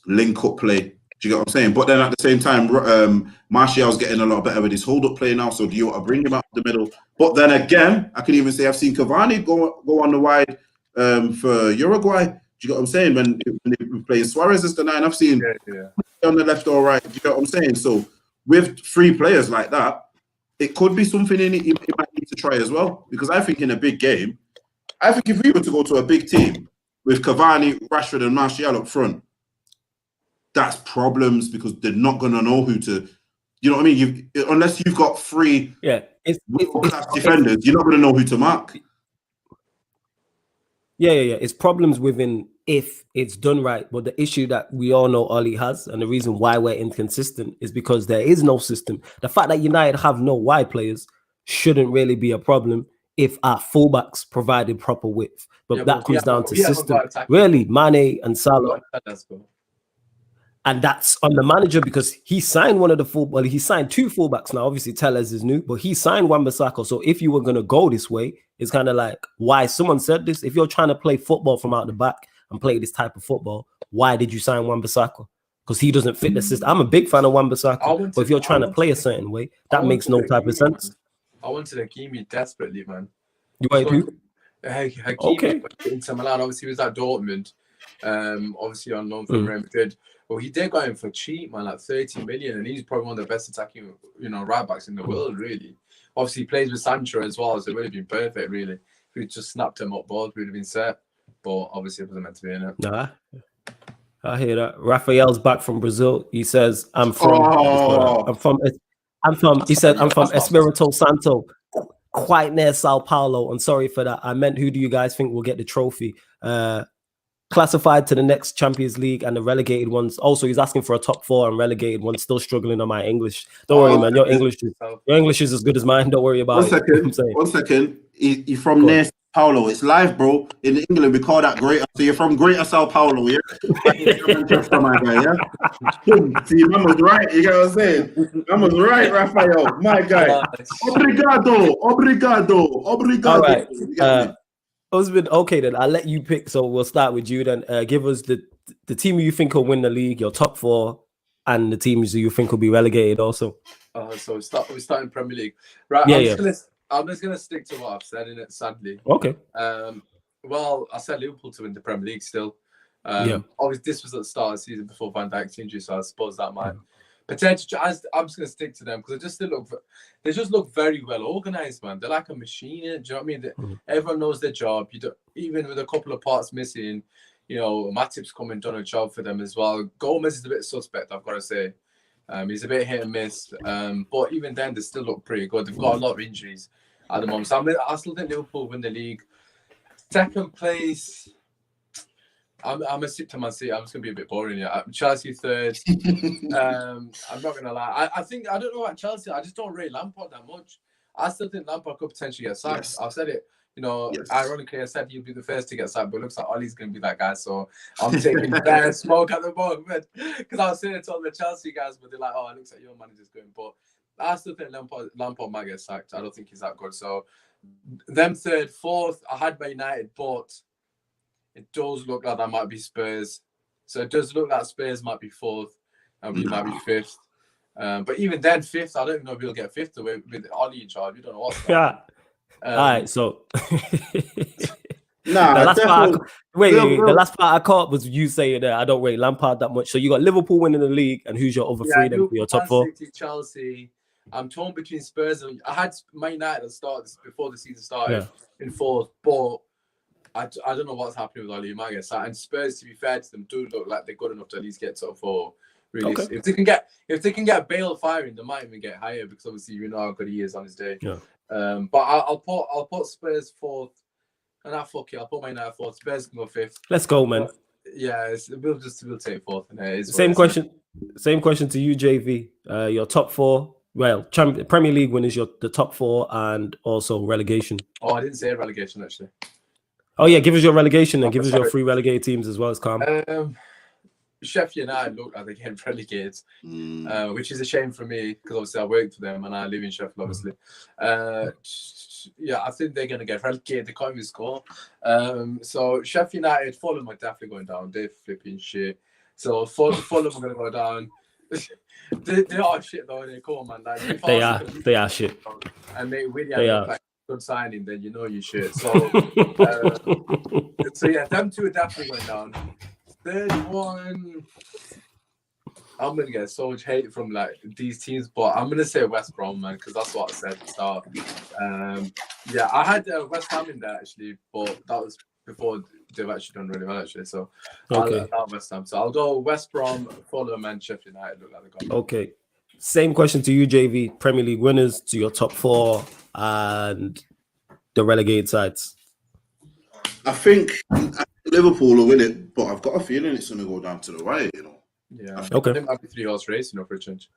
link-up play. Do you get what I'm saying? But then at the same time, Martial's getting a lot better with his hold-up play now. So do you want to bring him out the middle? But then again, I can even say I've seen Cavani go on the wide for Uruguay. Do you get what I'm saying? When they were playing Suarez as the 9, I've seen on the left or right. Do you get what I'm saying? So with 3 players like that, it could be something in it you might need to try as well. Because I think in a big game, I think if we were to go to a big team with Cavani, Rashford, and Martial up front, that's problems because they're not going to know who to, you know what I mean? Unless you've got 3 class defenders, you're not going to know who to mark. Yeah. It's problems within if it's done right. But the issue that we all know Ole has, and the reason why we're inconsistent is because there is no system. The fact that United have no wide players shouldn't really be a problem if our fullbacks provided proper width. But that comes down to system. Really, Mane and Salah. And that's on the manager because he signed he signed 2 fullbacks now. Obviously, Tellez is new, but he signed Wan-Bissaka. So if you were going to go this way, it's kind of like why someone said this. If you're trying to play football from out the back and play this type of football, why did you sign Wan-Bissaka? Because he doesn't fit the system. I'm a big fan of Wan-Bissaka, but if you're trying to play a certain way, that makes no type of sense. I wanted Hakimi desperately, man. You want who? Hakimi, okay. Inter Milan, obviously, he was at Dortmund. Obviously on loan from Real Madrid. Well, he did go in for cheap, man, like 30 million, and he's probably one of the best attacking, right backs in the world, really. Obviously, he plays with Sancho as well, so it would have been perfect, really. If we just snapped him up both, we would have been set. But obviously, it wasn't meant to be in it. Nah, I hear that. Raphael's back from Brazil. He says, I'm from Espirito Santo, quite near Sao Paulo. I'm sorry for that. I meant, who do you guys think will get the trophy? Classified to the next Champions League and the relegated ones. Also, he's asking for a top 4 and relegated ones. Still struggling on my English. Don't worry, man. Your English is as good as mine. Don't worry about it. One second. You're from near Sao Paulo. It's live, bro. In England, we call that Greater. So you're from Greater Sao Paulo, yeah? My guy, yeah? See, man was right. You get what I'm saying? Man was right, Raphael. My guy. Obrigado. All right. Husband, okay, then I'll let you pick. So we'll start with you then. Give us the team you think will win the league, your top 4, and the teams you think will be relegated also. So we're starting Premier League. Right, I'm just gonna stick to what I've said in it, sadly. Okay. Well, I said Liverpool to win the Premier League still. Obviously, this was at the start of the season before Van Dijk's injury, so I suppose that might potentially. I'm just gonna stick to them because they just look very well organized, man. They're like a machine. Do you know what I mean? Everyone knows their job. Even with a couple of parts missing, Matip's come and done a job for them as well. Gomez is a bit suspect, I've got to say. He's a bit hit and miss, but even then, they still look pretty good. They've got a lot of injuries at the moment, so I still think Liverpool win the league. Second place, I'm a stick to Man City. I'm just gonna be a bit boring here. Chelsea third. I'm not gonna lie. I don't know about Chelsea. I just don't rate Lampard that much. I still think Lampard could potentially get sacked. Yes. I've said it You know, Yes. ironically, I said he'll be the first to get sacked, but it looks like Ollie's going to be that guy. So I'm taking bare smoke at the moment because I was saying it to all the Chelsea guys, but they're like, "Oh, it looks like your manager's going." But I still think Lampard might get sacked. I don't think he's that good. So them third, fourth, I had Man United, but it does look like that might be Spurs. So it does look like Spurs might be fourth, and we might be fifth. But even then, fifth, I don't even know if we'll get fifth with Ollie in charge. We don't know what's going on. All right, so Nah, the last part wait. the last part I caught was you saying that I don't rate Lampard that much. So you got Liverpool winning the league, and who's your other three then for your top four? City, Chelsea. I'm torn between Spurs and I had Man United at the start before the season started in fourth, but I don't know what's happening with Ollie. He might get sacked. And Spurs, to be fair to them, do look like they're good enough to at least get top four. Really, if they can get Bale firing, they might even get higher because obviously you know how good he is on his day. Yeah. But I'll put Spurs fourth, and I'll put Man United fourth. Spurs can go fifth. Let's go, man. But, yeah, we'll take fourth. And same question to you, JV. Your top four. Well, Premier League win is the top four, and also relegation. Oh, I didn't say relegation actually. Oh yeah, give us your relegation and give us your three relegated teams as well as Calm. Sheffield United look like they're getting relegated, which is a shame for me because obviously I worked for them and I live in Sheffield, obviously. Yeah, I think they're going to get relegated. They can't even score. So Sheffield United, Fulham are definitely going down. They're flipping shit. So Fulham are going to go down. they are shit though. They come on, man. Like, they are shit. And they really have like good signing. Then you know you shit. So so yeah, them two are definitely going down. Third one, I'm gonna get so much hate from like these teams, but I'm gonna say West Brom, man, because that's what I said at the start. Yeah, I had West Ham in there actually, but that was before they've actually done really well actually. So I'll West Ham. So I'll go West Brom, Fulham, and Sheffield United. Look like they're gone. Okay. Same question to you, JV. Premier League winners to your top four and the relegated sides. I think Liverpool will win it, but I've got a feeling it's going to go down to the wire, you know. Yeah. Okay. I think that'd be 3-horse race, for a change.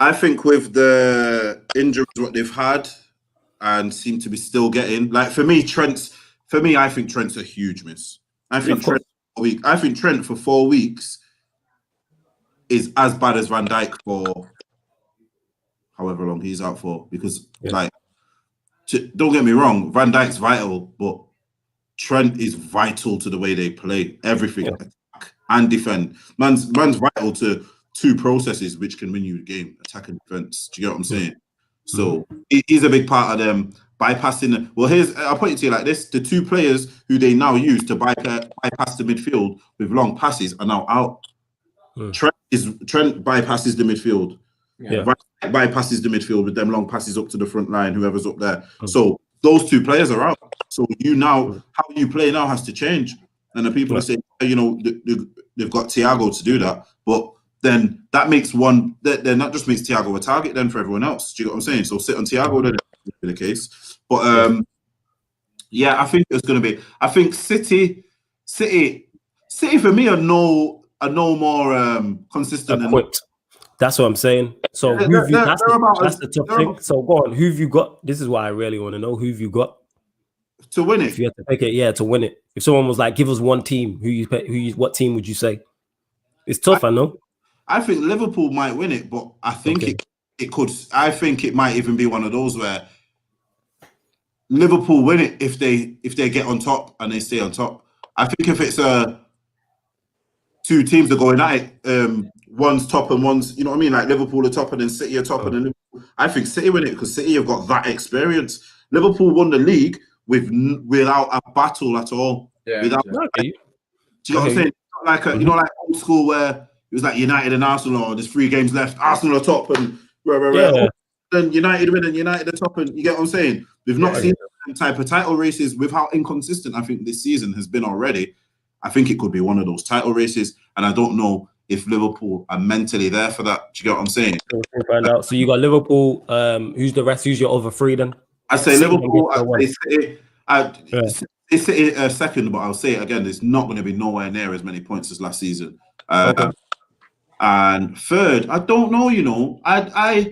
I think with the injuries what they've had and seem to be still getting, like for me, I think Trent's a huge miss. I think Trent for 4 weeks is as bad as Van Dijk for however long he's out for. Because don't get me wrong, Van Dijk's vital, but Trent is vital to the way they play. Everything, attack and defend. Man's vital to two processes which can win you the game: attack and defense. Do you get what I'm saying? So he's a big part of them bypassing. I'll put it to you like this: the two players who they now use to bypass the midfield with long passes are now out. Trent bypasses the midfield. Yeah. Bypasses the midfield with them long passes up to the front line. Whoever's up there. So those two players are out. So how you play now has to change. And the people are saying, you know, they've got Thiago to do that, but then that makes that just makes Thiago a target then for everyone else. Do you get what I'm saying? So sit on Thiago, then it'll be the case. But I think it's going to be. I think City for me are no more consistent. Equipped. That's what I'm saying. So that's the tough thing. So go on. Who've you got? This is what I really want to know. Who've you got to win it? If you had to pick it, to win it. If someone was like, give us one team, what team would you say? It's tough, I know. I think Liverpool might win it, but I think it could. I think it might even be one of those where Liverpool win it if they get on top and they stay on top. I think if it's two teams are going at it, one's top and one's, you know what I mean, like Liverpool are top and then City are top and then Liverpool. I think City win it because City have got that experience. Liverpool won the league without a battle at all. Yeah. Do you know what I'm saying? Like you know, like old school where it was like United and Arsenal, or there's 3 games left, Arsenal are top and then United win and United are top, and you get what I'm saying? We've not seen them type of title races with how inconsistent I think this season has been already. I think it could be one of those title races, and I don't know if Liverpool are mentally there for that. Do you get what I'm saying? We'll find out. So you got Liverpool. Who's the rest? Who's your other 3 then? I say Liverpool. I say City second, but I'll say it again. There's not going to be nowhere near as many points as last season. And third, I don't know. You know, I'll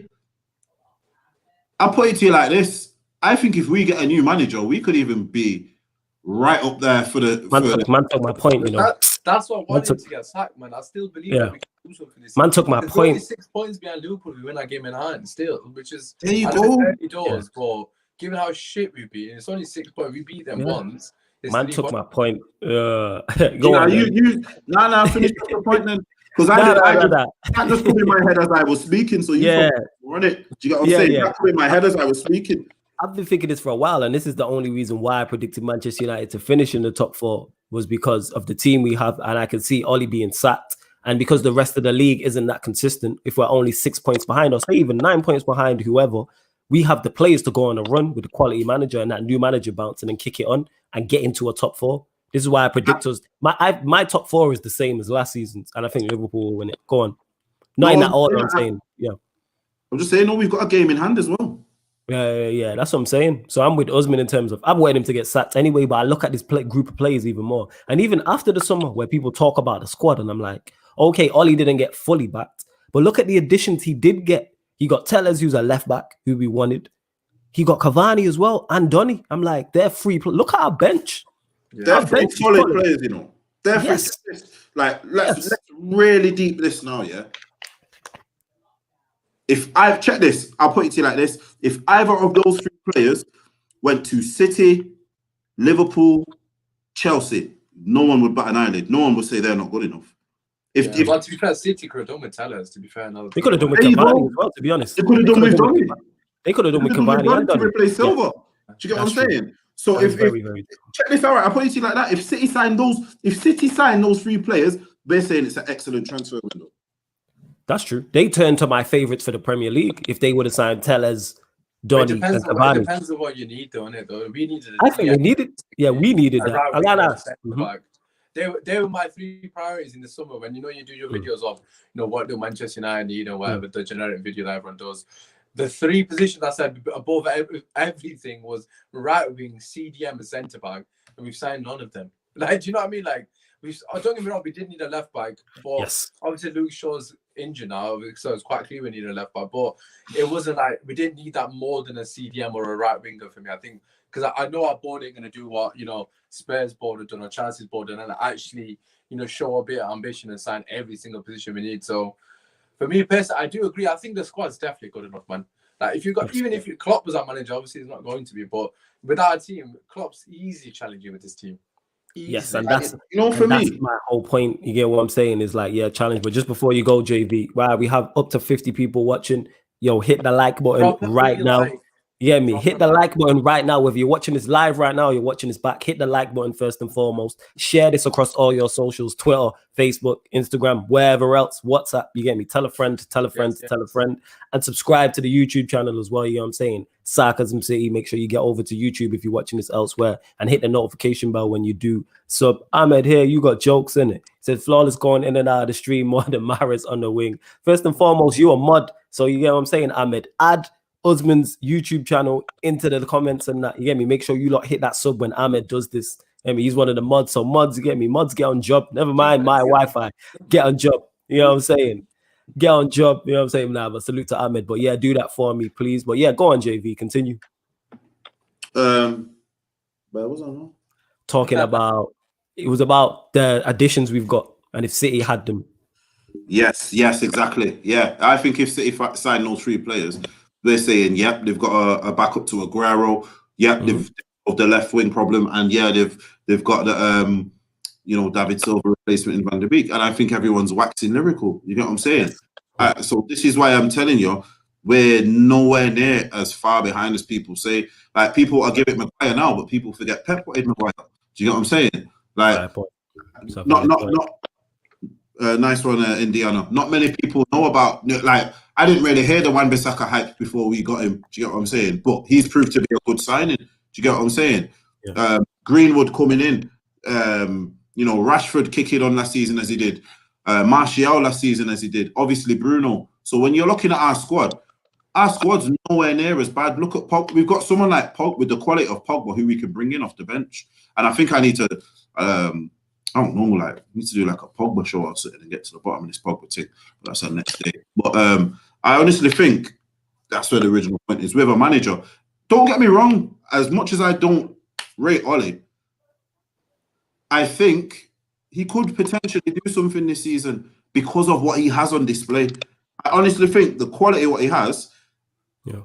put it to you like this. I think if we get a new manager, we could even be right up there for the. Man took my point, you know. That's what I wanted to get sacked, man. I still believe that we can do something this Man took my point. We're only 6 points behind Liverpool. We win that game in hand still, which is there you go. Early doors, but given how shit we beat, it's only 6 points. We beat them once. Man took my point. Go on. Finish your point then. Because that just put in my head as I was speaking. So you run it. Do you get what I'm saying? That put in my head as I was speaking. I've been thinking this for a while, and this is the only reason why I predicted Manchester United to finish in the top 4 was because of the team we have, and I can see Ole being sacked, and because the rest of the league isn't that consistent. If we're only 6 points behind, or say even 9 points behind, whoever, we have the players to go on a run with the quality manager and that new manager bouncing and kick it on and get into a top 4. This is why I predict us. My top 4 is the same as last season's, and I think Liverpool will win it. Go on. Not in that order, I'm saying. Yeah. I'm just saying, we've got a game in hand as well. Yeah, that's what I'm saying. So I'm with Usmaan in terms of I've wanted him to get sacked anyway, but I look at this group of players even more. And even after the summer where people talk about the squad and I'm like, okay, Ole didn't get fully backed, but look at the additions he did get. He got Tellez, who's a left back, who we wanted. He got Cavani as well, and Donny. I'm like, they're free. Look at our bench. Yeah. They're free solid players, you know. They're free. Like, let's really deep this now, yeah. If I've checked this, I'll put it to you like this. If either of those 3 players went to City, Liverpool, Chelsea, no one would bat an eyelid. No one would say they're not good enough. But to be fair, City could have done with Tellez, to be fair. They could have done with Cavani as well, to be honest. They could have done with Donny. They could have done with Cavani and to replace Silva. Do you get what I'm saying? So if check this out, I'll put it to you like that. If City signed those 3 players, they're saying it's an excellent transfer window. That's true. They turned to my favorites for the Premier League if they would have signed Tellez, Donny, and Cavani. It depends on what you need, though, innit? Though we needed. I think we needed. Yeah, we needed that. They were my 3 priorities in the summer. When you do your videos of what do Manchester United need and whatever the generic video that everyone does. The 3 positions I said above everything was right wing, CDM, and centre back, and we've signed none of them. Like, do you know what I mean? Like, don't get me wrong, we did need a left back, but obviously Luke Shaw's injured now, so it's quite clear we needed a left back. But it wasn't like we didn't need that more than a CDM or a right winger for me. I think because I know our board ain't going to do what Spurs board have done or Chelsea's board done, and actually show a bit of ambition and sign every single position we need. So for me personally, I do agree. I think the squad's definitely good enough, man. Like even if Klopp was our manager, obviously he's not going to be, but with our team, Klopp's easy challenging with this team. Easy. Yes, and that's for me, that's my whole point. You get what I'm saying? Is like, challenge. But just before you go, JV, wow, we have up to 50 people watching. Hit the like button right now. You get me? Hit the like button right now. Whether you're watching this live right now or you're watching this back, hit the like button first and foremost. Share this across all your socials, Twitter, Facebook, Instagram, wherever else, WhatsApp. You get me? Tell a friend to tell a friend to tell a friend. And subscribe to the YouTube channel as well. You know what I'm saying? Sarcasm City. Make sure you get over to YouTube if you're watching this elsewhere and hit the notification bell when you do. So Ahmed here, you got jokes in it. Said Flawless going in and out of the stream more than Maris on the wing. First and foremost, you a mod. So you get what I'm saying, Ahmed? Add Usman's YouTube channel into the comments and that. You get me? Make sure you lot hit that sub when Ahmed does this. I mean, he's one of the mods. So mods, you get me? Mods, get on job. Never mind my Wi-Fi. Get on job. You know what I'm saying? Get on job. You know what I'm saying? Nah, but salute to Ahmed. But yeah, do that for me, please. But yeah, go on, JV. Continue. Where was I now? Talking about, it was about the additions we've got and if City had them. Yes, exactly. Yeah, I think if City signed those 3 players, they're saying, yep, they've got a backup to Aguero. Yep, they've of the left wing problem, and they've got the David Silva replacement in Van der Beek, and I think everyone's waxing lyrical. You know what I'm saying? So this is why I'm telling you, we're nowhere near as far behind as people say. Like, people are giving Maguire now, but people forget Pep wanted Maguire. Do you know what I'm saying? Like, nice one, Indiana. Not many people know about. Like, I didn't really hear the Wan-Bissaka hype before we got him. Do you get what I'm saying? But he's proved to be a good signing. Do you get what I'm saying? Yeah. Greenwood coming in. Rashford kicking on last season as he did. Martial last season as he did. Obviously Bruno. So when you're looking at our squad's nowhere near as bad. Look at Pogba. We've got someone like Pogba with the quality of Pogba who we can bring in off the bench. And I think I need to. I don't know, like, we need to do like a Pogba show or something and get to the bottom of this Pogba thing. But that's our next day. But I honestly think that's where the original point is. With a manager, don't get me wrong. As much as I don't rate Ole, I think he could potentially do something this season because of what he has on display. I honestly think the quality of what he has. Yeah.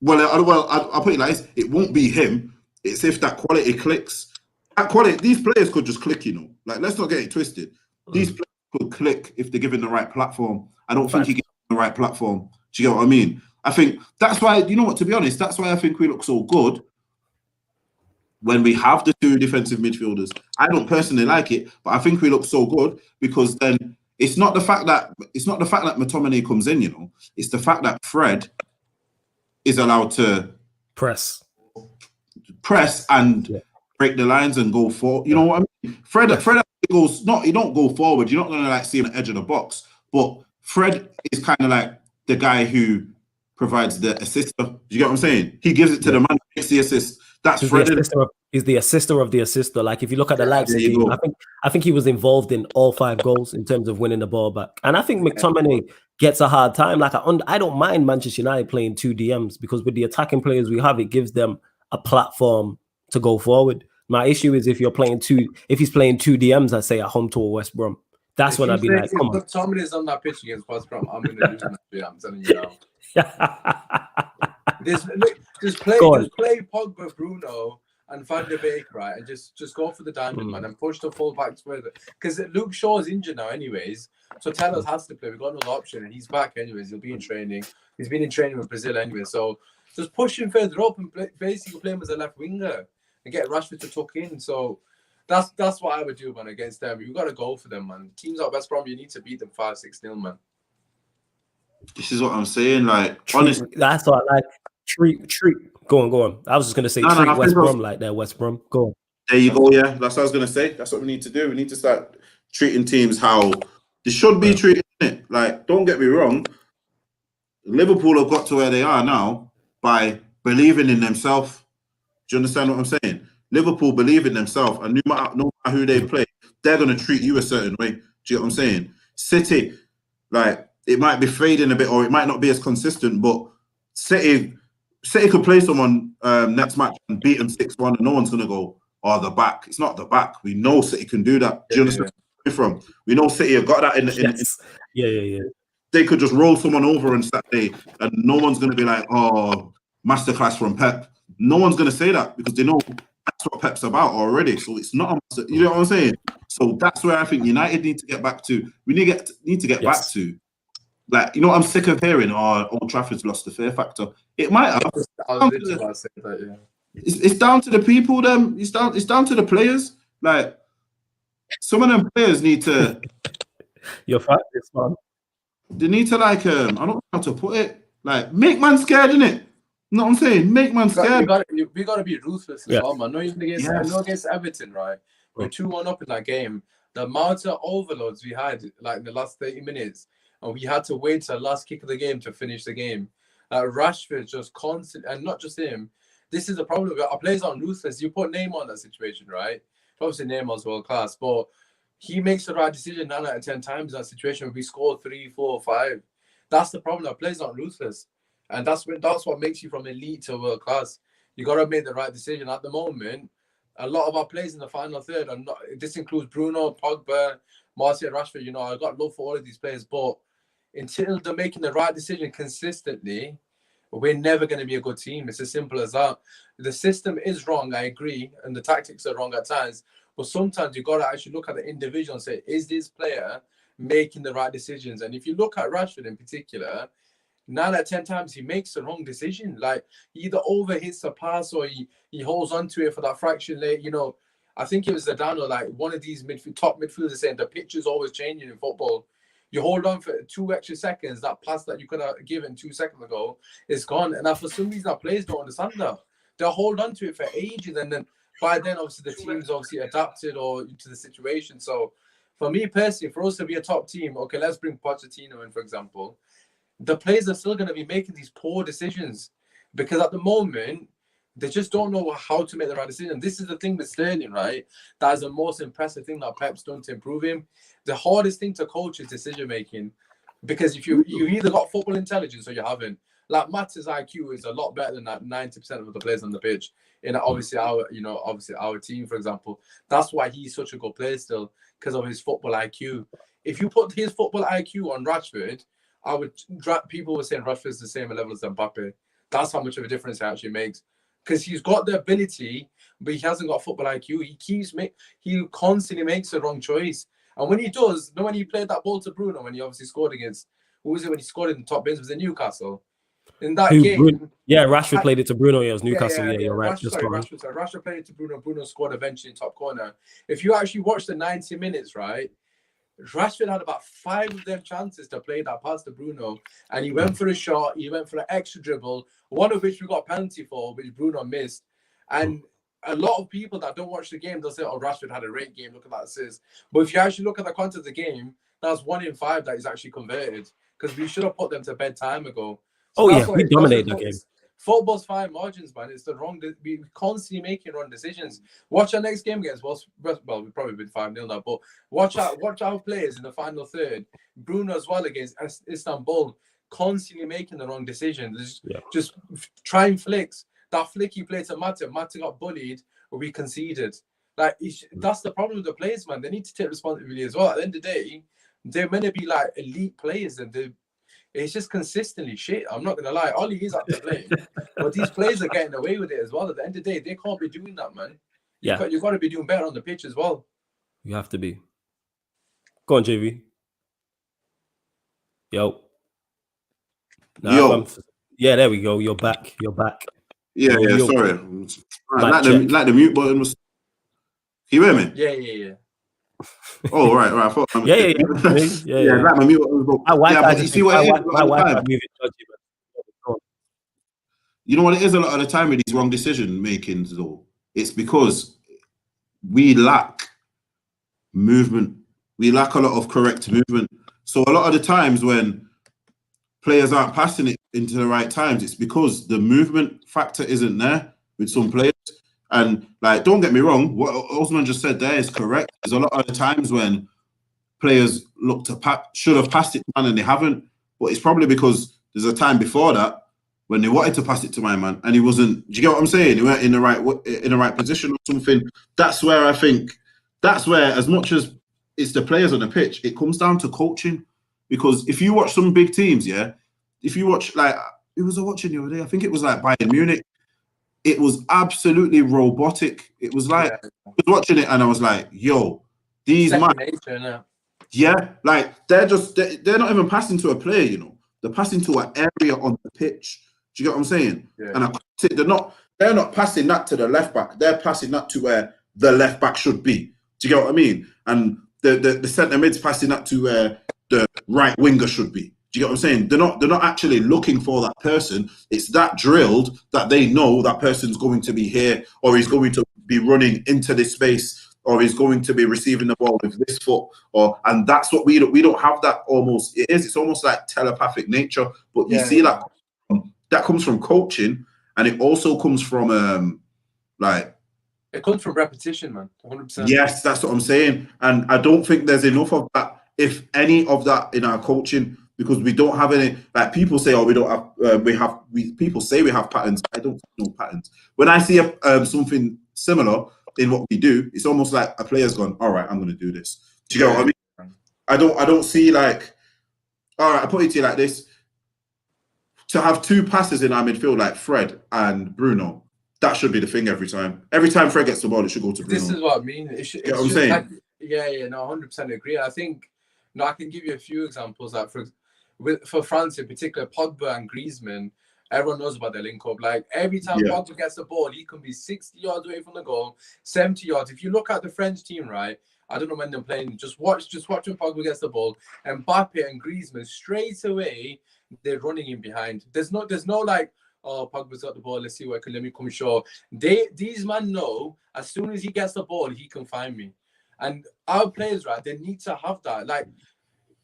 I'll put it like this: it won't be him. It's if that quality clicks. That quality, these players could just click, you know. Like, let's not get it twisted. These players could click if they're given the right platform. I don't think he gets the right platform. Do you get what I mean? I think that's why, you know what, to be honest, that's why I think we look so good when we have the two defensive midfielders. I don't personally like it, but I think we look so good because then it's not the fact that McTominay comes in, you know. It's the fact that Fred is allowed to press and break the lines and go forward. You know what I mean? Fred goes, he don't go forward. You're not gonna like see him at the edge of the box, but Fred is kind of like the guy who provides the assist. Do you get what I'm saying? He gives it to the man who makes the assist. That's Fred. He's the assister of the assister. Like if you look at the Leipzig team, I think he was involved in all 5 goals in terms of winning the ball back. And I think McTominay gets a hard time. Like I don't mind Manchester United playing 2 DMs because with the attacking players we have, it gives them a platform to go forward. My issue is if he's playing 2 DMs, I say at home to a West Brom. That's when I'd be like, come on. If somebody's on that pitch against West Brom, I'm going to lose that. I'm telling you now. Just play Pogba, Bruno, and Van de Beek, right? And just go for the diamond, man, and push the full backs further. Because Luke Shaw's injured now, anyways. So Tellers has to play. We've got another option, and he's back, anyways. He'll be in training. He's been in training with Brazil, anyway. So just push him further up and basically play him as a left winger and get Rashford to tuck in. So that's what I would do, man, against them. You've got to go for them, man. Teams like West Brom, you need to beat them 5-6-0, man. This is what I'm saying. Like, honestly, that's what I like. Treat. Go on. I was just gonna say treat West Brom like that. West Brom. Go on. There you go. Yeah, that's what I was gonna say. That's what we need to do. We need to start treating teams how they should be treated. Like, don't get me wrong. Liverpool have got to where they are now by believing in themselves. Do you understand what I'm saying? Liverpool believe in themselves, and no matter who they play, they're gonna treat you a certain way. Do you get what I'm saying? City, like, it might be fading a bit, or it might not be as consistent, but City could play someone next match and beat them 6-1, and no one's going to go, oh, the back. It's not the back. We know City can do that. Do you understand where I'm from? We know City have got that in Yeah. They could just roll someone over on Saturday, and no one's going to be like, oh, masterclass from Pep. No one's going to say that because they know that's what Pep's about already. So it's not, you know what I'm saying? So that's where I think United need to get back to. We need to get back to. Like, you know, I'm sick of hearing, Old Trafford's lost the fear factor. It might have. It's down to the people, them. It's down to the players. Like, some of them players need to. You're right, this man. They need to, like, I don't know how to put it. Like, make man scared, innit? You know what I'm saying? Make man scared. We got to be ruthless as well, man. No, even against Everton, right? We're 2-1 up in that game. The amount of overloads we had, like, in the last 30 minutes. And we had to wait till the last kick of the game to finish the game. Rashford just constant, and not just him. This is the problem. Our players aren't ruthless. You put Neymar in that situation, right? Obviously, Neymar's world class, but he makes the right decision 9 out of 10 times in that situation. We score 3, 4, 5. That's the problem. Our players aren't ruthless, and that's what makes you from elite to world class. You got to make the right decision. At the moment, a lot of our players in the final third are not. This includes Bruno, Pogba, Martial, Rashford. You know, I got love for all of these players, but until they're making the right decision consistently, we're never going to be a good team. It's as simple as that. The system is wrong, I agree, and the tactics are wrong at times. But sometimes you've got to actually look at the individual and say, is this player making the right decisions? And if you look at Rashford in particular, 9 out of 10 times he makes the wrong decision. Like, he either overhits a pass or he holds on to it for that fraction late. You know, I think it was Zidane, like one of these top midfielders saying the pitch is always changing in football. You hold on for 2 extra seconds, that pass that you could have given 2 seconds ago is gone. And for some reason, our players don't understand that. They'll hold on to it for ages. And then by then, obviously, the team's adapted or to the situation. So for me personally, for us to be a top team, okay, let's bring Pochettino in, for example. The players are still going to be making these poor decisions because at the moment, they just don't know how to make the right decision. This is the thing with Sterling, right? That is the most impressive thing that Pep's done to improve him. The hardest thing to coach is decision making, because if you either got football intelligence or you haven't. Like Mat's IQ is a lot better than that 90% of the players on the pitch. In obviously our team, for example. That's why he's such a good player still, because of his football IQ. If you put his football IQ on Rashford, people were saying Rashford's the same level as Mbappe. That's how much of a difference it actually makes. Because he's got the ability, but he hasn't got football IQ. He constantly makes the wrong choice. And when he does, when he played that ball to Bruno, when he obviously scored against, who was it when he scored in the top bins? Was it Newcastle? In that game. Rashford played it to Bruno. Yeah, it was Newcastle. Yeah, you're right. Rashford played it to Bruno. Bruno scored eventually in top corner. If you actually watch the 90 minutes, right, Rashford had about 5 of them chances to play that pass to Bruno, and he went for a shot, he went for an extra dribble, one of which we got a penalty for, which Bruno missed. And a lot of people that don't watch the game, they'll say, oh, Rashford had a great game, look at that assist. But if you actually look at the content of the game, that's 1 in 5 that is actually converted, because we should have put them to bed time ago. So we dominated the game. Football's fine margins, man. It's the wrong. We constantly making wrong decisions. Watch our next game against. Well, we probably been 5-0 now, but watch our players in the final third. Bruno as well against Istanbul, constantly making the wrong decisions. Just trying flicks. That flick he played to Mata got bullied, or we conceded. Like that's the problem with the players, man. They need to take responsibility as well. At the end of the day, they're meant to be like elite players, and it's just consistently shit. I'm not gonna lie. Ollie is up to blame, but these players are getting away with it as well. At the end of the day, they can't be doing that, man. You've got to be doing better on the pitch as well. You have to be. Go on, JV. Yo. Yeah, there we go. You're back. Yeah, sorry. Like the mute button was. Can you hear me? Yeah. Oh, right. I thought. Yeah. Like my mute button was. But you see what it is? You know what it is a lot of the time with these wrong decision makings, though? It's because we lack movement. We lack a lot of correct movement. So a lot of the times when players aren't passing it into the right times, it's because the movement factor isn't there with some players. And like, don't get me wrong, what Usmaan just said there is correct. There's a lot of the times when players look to should have passed it to man and they haven't. But it's probably because there's a time before that when they wanted to pass it to my man and he wasn't. Do you get what I'm saying? He weren't in the right position or something. That's where I think. That's where, as much as it's the players on the pitch, it comes down to coaching. Because if you watch some big teams, if you watch like who was I watching the other day? I think it was like Bayern Munich. It was absolutely robotic. It was like I was watching it and I was like, "Yo, these man, like they're not even passing to a player, you know. They're passing to an area on the pitch. Do you get what I'm saying? Yeah. And they're not passing that to the left back. They're passing that to where the left back should be. Do you get what I mean? And the centre mid's passing that to where the right winger should be. Do you get what I'm saying? They're not actually looking for that person. It's that drilled that they know that person's going to be here, or he's going to be running into this space, or he's going to be receiving the ball with this foot, and that's what we don't have that almost. It's almost like telepathic nature. But you see that comes from coaching, and it also comes from it comes from repetition, man. 100%. Yes, that's what I'm saying. And I don't think there's enough of that, if any of that, in our coaching. Because we don't have any, like people say, oh, we don't have, people say we have patterns. I don't know patterns. When I see something similar in what we do, it's almost like a player's gone, all right, I'm going to do this. Do you get what I mean? I don't see like, all right, I put it to you like this. To have 2 passes in our midfield like Fred and Bruno, that should be the thing every time. Every time Fred gets the ball, it should go to Bruno. This is what I mean. You know what I'm saying? Like, no, 100% agree. I think, I can give you a few examples that for France in particular, Pogba and Griezmann, everyone knows about their link up. Like every time Pogba gets the ball, he can be 60 yards away from the goal, 70 yards. If you look at the French team, right, I don't know when they're playing, just watch when Pogba gets the ball, and Mbappe and Griezmann straight away, they're running in behind. There's no like, oh, Pogba's got the ball, let me come show. These men know as soon as he gets the ball, he can find me. And our players, right, they need to have that. Like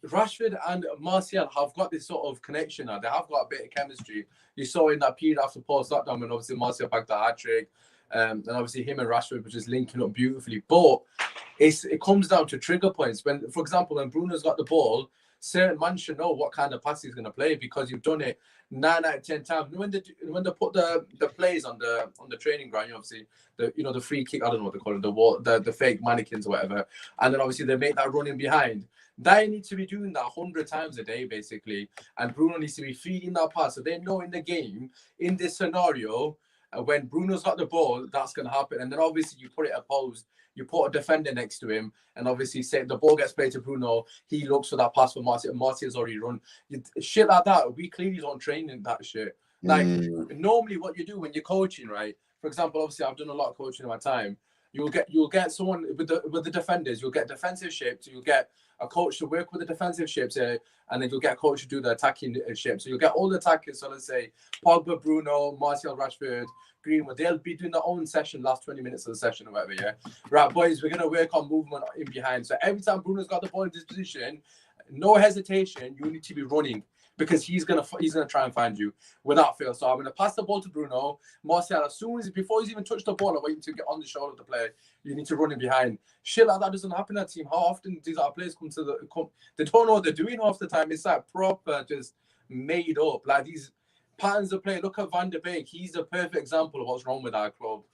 Rashford and Martial have got this sort of connection now. They have got a bit of chemistry. You saw in that period after post-lockdown when obviously Martial backed the hat-trick, and obviously him and Rashford were just linking up beautifully. But it comes down to trigger points. When, for example, when Bruno's got the ball, certain man should know what kind of pass he's going to play because you've done it 9 out of 10 times. When they put the plays on the training ground, obviously the free kick, I don't know what they call it, the fake mannequins or whatever, and then obviously they make that running behind. They need to be doing that 100 times a day, basically. And Bruno needs to be feeding that pass. So they know in the game, in this scenario, when Bruno's got the ball, that's going to happen. And then obviously you put it opposed. You put a defender next to him. And obviously say the ball gets played to Bruno. He looks for that pass for Martial. And Martial's already run. Shit like that. We clearly don't train in that shit. Like, normally what you do when you're coaching, right? For example, obviously I've done a lot of coaching in my time. You'll get someone with the defenders. You'll get defensive shapes. You'll get a coach to work with the defensive shapes, and then you'll get a coach to do the attacking shapes. So you'll get all the attackers. So let's say Pogba, Bruno, Martial, Rashford, Greenwood. They'll be doing their own session, last 20 minutes of the session or whatever. Yeah, right, boys. We're gonna work on movement in behind. So every time Bruno's got the ball in this position, no hesitation. You need to be running. Because he's gonna try and find you without fail. So I'm gonna pass the ball to Bruno. Martial, as soon as before he's even touched the ball, I'm waiting to get on the shoulder of the player. You need to run in behind. Shit like that doesn't happen in that team. How often these other players come? They don't know what they're doing half the time. It's like proper, just made up. Like these patterns of play. Look at Van der Beek. He's a perfect example of what's wrong with our club.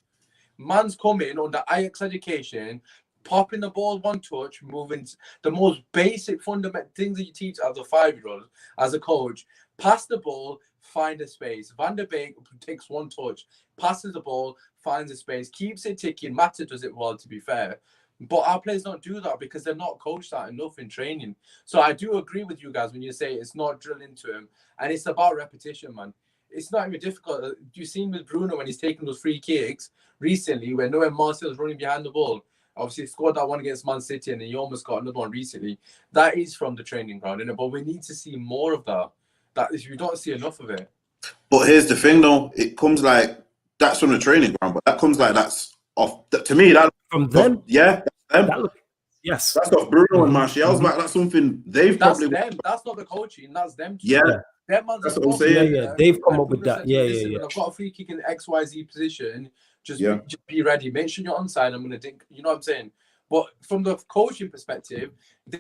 Man's coming under Ajax education. Popping the ball one touch, moving the most basic fundamental things that you teach as a 5-year-old, as a coach. Pass the ball, find a space. Van der Beek takes one touch, passes the ball, finds a space, keeps it ticking. Mata does it well, to be fair. But our players don't do that because they're not coached that enough in training. So I do agree with you guys when you say it's not drilled into him. And it's about repetition, man. It's not even difficult. You've seen with Bruno when he's taking those free kicks recently, when Martial's running behind the ball. Obviously, he scored that one against Man City, and he almost got another one recently. That is from the training ground, innit? But we need to see more of that. That is, you don't see enough of it. But here's the thing, though. It comes like that's from the training ground, but that comes like that's off. To me, that from them, yeah, that's them. Yes, that's off Bruno and Martial's back. That's something they've probably. Them. That's not the coaching. That's them. Yeah. Them that's what I'm saying. Yeah. They've come up with that. Yeah. I've got a free kick in the XYZ position. Just be ready. Make sure you're onside. I'm gonna think. You know what I'm saying? But from the coaching perspective,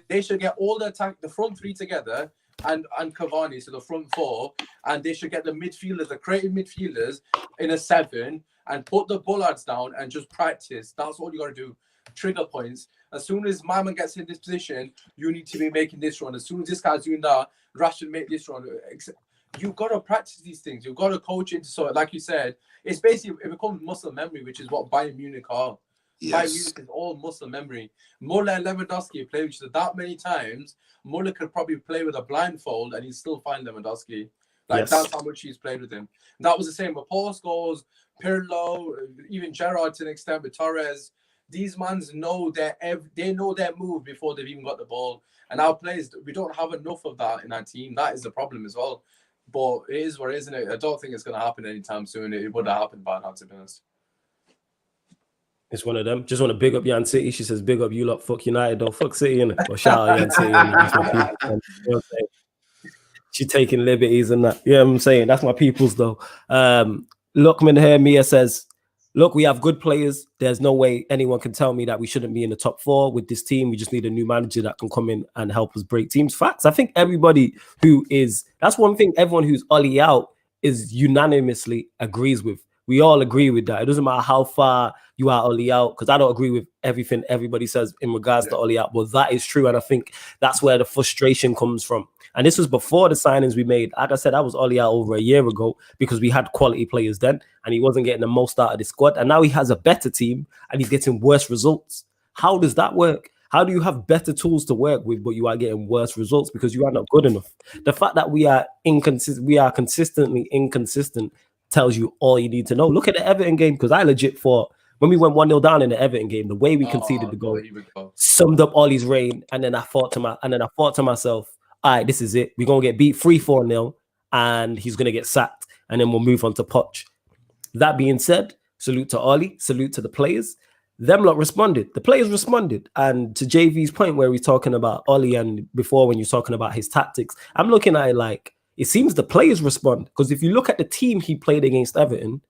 they should get all the front three together and Cavani, so the front four, and they should get the midfielders, the creative midfielders in a 7 and put the bullards down and just practice. That's all you got to do. Trigger points. As soon as my man gets in this position, you need to be making this run. As soon as this guy's doing that, Rashford make this run. You've got to practice these things. You've got to coach into so, like you said, it's basically, it becomes muscle memory, which is what Bayern Munich are. Yes. Bayern Munich is all muscle memory. Muller and Lewandowski play with each other that many times. Muller could probably play with a blindfold and he'd still find Lewandowski. That's how much he's played with him. And that was the same with Paul Scholes, Pirlo, even Gerrard to an extent with Torres. These mans know they know their move before they've even got the ball. And our players, we don't have enough of that in our team. That is the problem as well. But it is what it is, isn't it? I don't think it's going to happen anytime soon. It would have happened by now, to be honest. It's one of them. Just want to big up Yan City. She says, big up you lot. Fuck United, though. Fuck City, innit? Or shout out Yan City. That's my people. You know she taking liberties and that. Yeah, I'm saying that's my peoples, though. Lookman here, Mia says, look, we have good players. There's no way anyone can tell me that we shouldn't be in the top 4 with this team. We just need a new manager that can come in and help us break teams. Facts. I think everybody that's one thing everyone who's Ole out is unanimously agrees with. We all agree with that. It doesn't matter how far you are Ole out, because I don't agree with everything everybody says in regards to Ole out, but that is true. And I think that's where the frustration comes from. And this was before the signings we made. Like I said, I was Ole out over a year ago because we had quality players then and he wasn't getting the most out of the squad. And now he has a better team and he's getting worse results. How does that work? How do you have better tools to work with, but you are getting worse results because you are not good enough? The fact that we are consistently inconsistent tells you all you need to know. Look at the Everton game, because I legit thought when we went 1-0 down in the Everton game, the way we conceded the goal summed up Ollie's reign. And then I thought to myself, all right, this is it. We're gonna get beat 3-4-0, and he's gonna get sacked, and then we'll move on to Poch. That being said, salute to Ollie, salute to the players. Them lot responded. The players responded. And to JV's point where he's talking about Ollie and before when you're talking about his tactics, I'm looking at it like, it seems the players respond, because if you look at the team he played against Everton,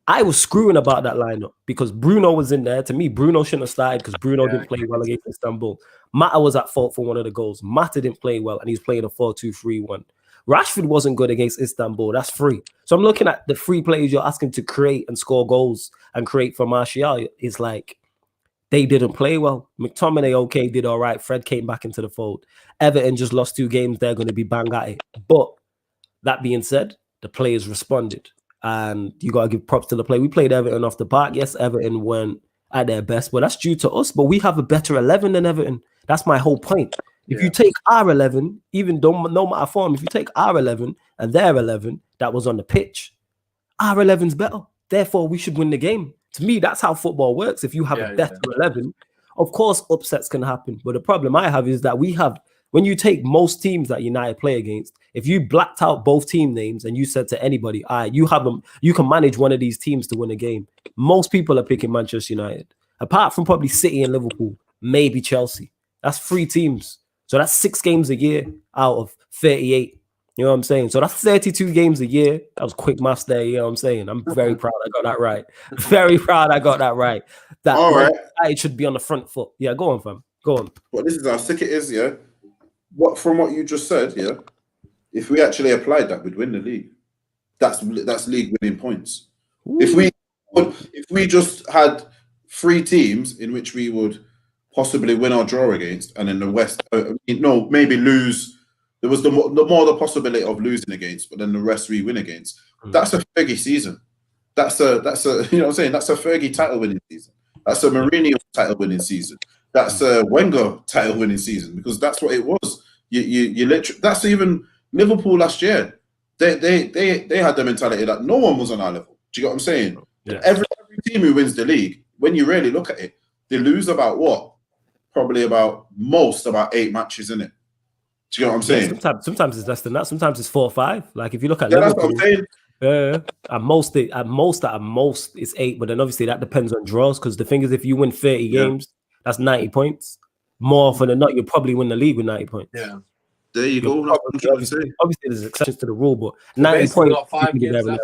I was screwing about that lineup because Bruno was in there. To me, Bruno shouldn't have started because Bruno didn't play well against Istanbul. Mata was at fault for one of the goals. Mata didn't play well, and he's playing a 4-2-3-1. Rashford wasn't good against Istanbul. That's free. So I'm looking at the free players you're asking to create and score goals and create for Martial. It's like they didn't play well. McTominay, okay, did all right. Fred came back into the fold. Everton just lost 2 games. They're going to be bang at it. But that being said, the players responded. And you got to give props to the play. We played Everton off the park. Yes, Everton weren't at their best, but that's due to us. But we have a better 11 than Everton. That's my whole point. If you take our 11, even though no matter form, if you take our 11 and their 11 that was on the pitch, our 11's better. Therefore, we should win the game. To me, that's how football works. If you have a better 11, of course, upsets can happen. But the problem I have is that we have, when you take most teams that United play against, if you blacked out both team names and you said to anybody, all right, you have them, you can manage one of these teams to win a game. Most people are picking Manchester United, apart from probably City and Liverpool, maybe Chelsea. That's 3 teams. So that's 6 games a year out of 38. You know what I'm saying? So that's 32 games a year. That was quick maths there. You know what I'm saying? I'm very proud I got that right. Very proud I got that right. That all right. It should be on the front foot. Yeah, go on, fam. Go on. But this is how sick it is, yeah? From what you just said, yeah? If we actually applied that, we'd win the league. That's league winning points. Ooh. If we just had 3 teams in which we would possibly win or draw against, and in the West, maybe lose. There was the more the possibility of losing against, but then the rest we win against. That's a Fergie season. That's a you know what I'm saying. That's a Fergie title winning season. That's a Mourinho title winning season. That's a Wenger title winning season, because that's what it was. You literally. That's even Liverpool last year. They had the mentality that no one was on our level. Do you get what I'm saying? Yeah. Every team who wins the league, when you really look at it, they lose about what? Probably about 8 matches, isn't it? Do you know what I'm saying? Sometimes it's less than that. Sometimes it's 4 or 5. Like if you look at Liverpool, that's what I'm saying. At most, it's 8. But then obviously that depends on draws. Because the thing is, if you win 30 games, that's 90 points. More often than not, you'll probably win the league with 90 points. Yeah. There you go. Obviously, there's exceptions to the rule, but 90 points. Got 5 games left.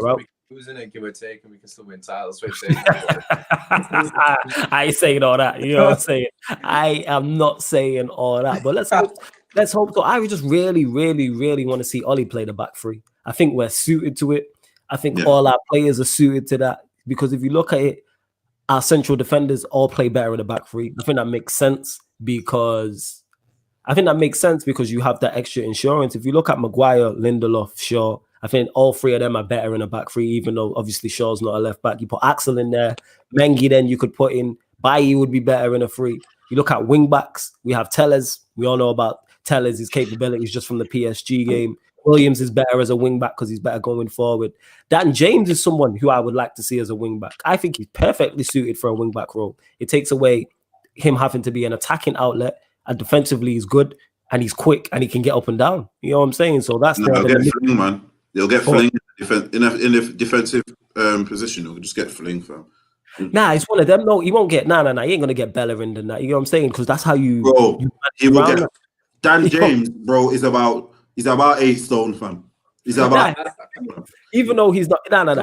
Losing it, give or take, and we can still win titles. I ain't saying all that. You know what I'm saying? I am not saying all that. But let's hope so. I would just really, really, really want to see Ole play the back 3. I think we're suited to it. I think all our players are suited to that, because if you look at it, our central defenders all play better in the back 3. I think that makes sense because you have that extra insurance. If you look at Maguire, Lindelof, Shaw, I think all 3 of them are better in a back 3, even though obviously Shaw's not a left back. You put Axel in there, Mengi then you could put in, Bailly would be better in a 3. You look at wing backs, we have Telles. We all know about Telles, his capabilities just from the PSG game. Williams is better as a wing back because he's better going forward. Dan James is someone who I would like to see as a wing back. I think he's perfectly suited for a wing back role. It takes away him having to be an attacking outlet, and defensively he's good and he's quick and he can get up and down. You know what I'm saying? So that's man. They'll get fling in a defensive position. They'll just get fling, fam. Nah, it's one of them. No, he won't get. Nah. He ain't gonna get Bellerin than that. You know what I'm saying? Because that's how you. Bro, he will get. Dan James, bro, is about 8 stone, fam. He's about. Even though he's not.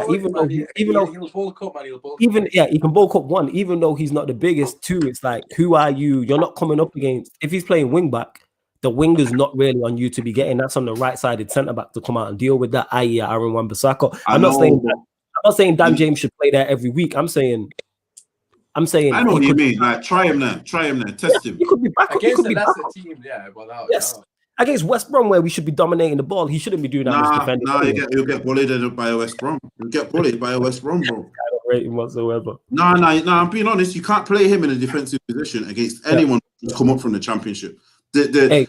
Even though he'll bulk up, man. He can bulk up 1. Even though he's not the biggest. 2, it's like, who are you? You're not coming up against. If he's playing wing back, the winger's not really on you to be getting. That's on the right-sided centre-back to come out and deal with that, i.e. Aaron Wan-Bissaka. I'm not saying Dan James should play there every week. I'm saying. I know what you mean. Like, try him there. Test him. He could be back. Against a lesser team, without. Yes. Against West Brom, where we should be dominating the ball, he shouldn't be doing that. He'll get bullied by a West Brom. He'll get bullied by a West Brom, bro. I don't rate him whatsoever. No, I'm being honest. You can't play him in a defensive position against anyone who's come up from the Championship. The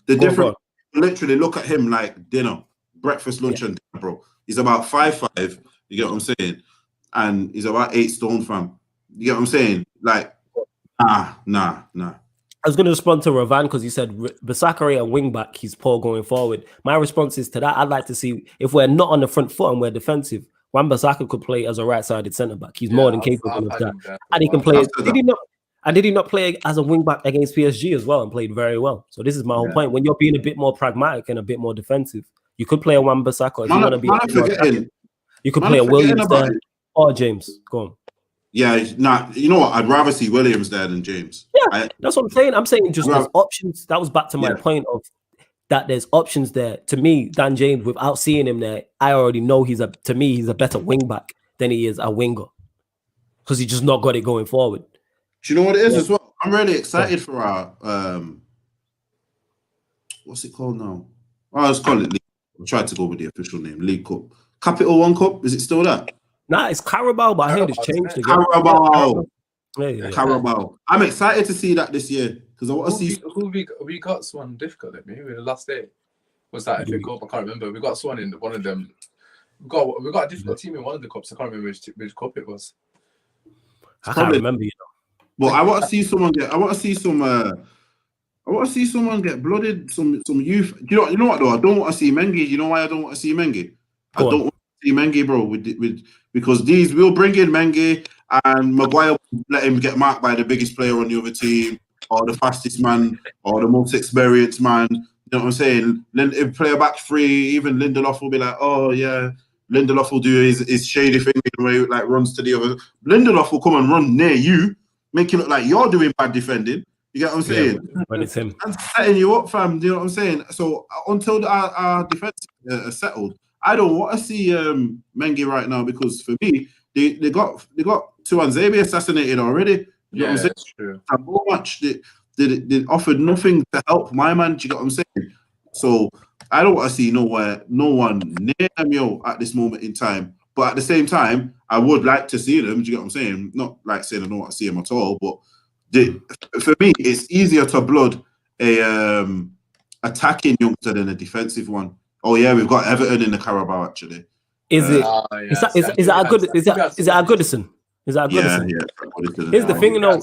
different, literally look at him like dinner, breakfast, lunch, and dinner, bro. He's about 5'5", you get what I'm saying? And he's about 8 stone, fam. You get what I'm saying? Like, nah. I was going to respond to Ravan because he said Basakari and wing back, he's poor going forward. My response is to that, I'd like to see, if we're not on the front foot and we're defensive, Wan-Bissaka could play as a right-sided centre-back. He's more than capable of that. And he can play, did he not play as a wing back against PSG as well and played very well? So this is my whole point. When you're being a bit more pragmatic and a bit more defensive, you could play a Wan-Bissaka if you want to be. You could play a Williams there, or James? Go on. Yeah, nah, you know what? I'd rather see Williams there than James. Yeah, that's what I'm saying. I'm saying just there's options. That was back to my point of that there's options there. To me, Dan James, without seeing him there, I already know he's a better wing back than he is a winger because he just not got it going forward. Do you know what it is as well? I'm really excited for our what's it called now? I was calling it League. I tried to go with the official name, League Cup. Capital One Cup, is it still that? Nah, it's Carabao, but I heard it's changed again. Carabao. Yeah. Carabao. I'm excited to see that this year because I want to see. We got Swan difficult at me the last day. Was that FA Cup? I can't remember. We got Swan in one of them. We got a difficult team in one of the cups. I can't remember which cup it was. I can't remember. Well, I want to see someone get. I want to see some. I want to see someone get blooded. Some youth. You know what though? I don't want to see Mengi. You know why I don't want to see Mengi? I don't want to see Mengi, bro. Because we'll bring in Mengi and Maguire will let him get marked by the biggest player on the other team or the fastest man or the most experienced man. You know what I'm saying? If player back three, even Lindelof will be like, oh yeah, Lindelof will do his shady thing where he like runs to the other. Lindelof will come and run near you, make you look like you're doing bad defending. You get what I'm saying? When it's him. And setting you up, fam. Do you know what I'm saying? So until our defense is settled, I don't want to see Mengi right now because for me, they got Tuanzebe assassinated already. You know what I'm saying? That's true. So much they offered nothing to help my man. Do you get what I'm saying? So I don't want to see no one near them at this moment in time. But at the same time, I would like to see them. Do you get what I'm saying? Not like saying I don't want to see them at all, but for me, it's easier to blood a attacking youngster than a defensive one. Oh yeah, we've got Everton in the Carabao actually. Is it a Goodison? Is that a Goodison? Yeah. Here's the thing, you know,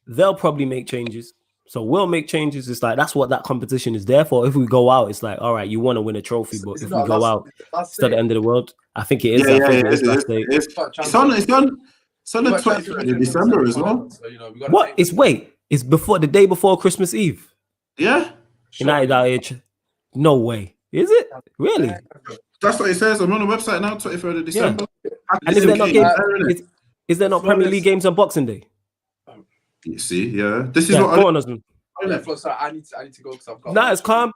they'll probably make changes. So we'll make changes. It's like that's what that competition is there for. If we go out, it's like, all right, you want to win a trophy, but if we go out, it's not the end of the world. I think it is. It's on the 23rd of December as well. So, you know, it's before the day before Christmas Eve. Yeah. United out here. No way. Is it? Really? That's what it says. I'm on the website now, 23rd of December. Yeah. And is there not Premier League games on Boxing Day? You see, yeah. This is what Usman. I need to go because I've got. Nah, it's calm.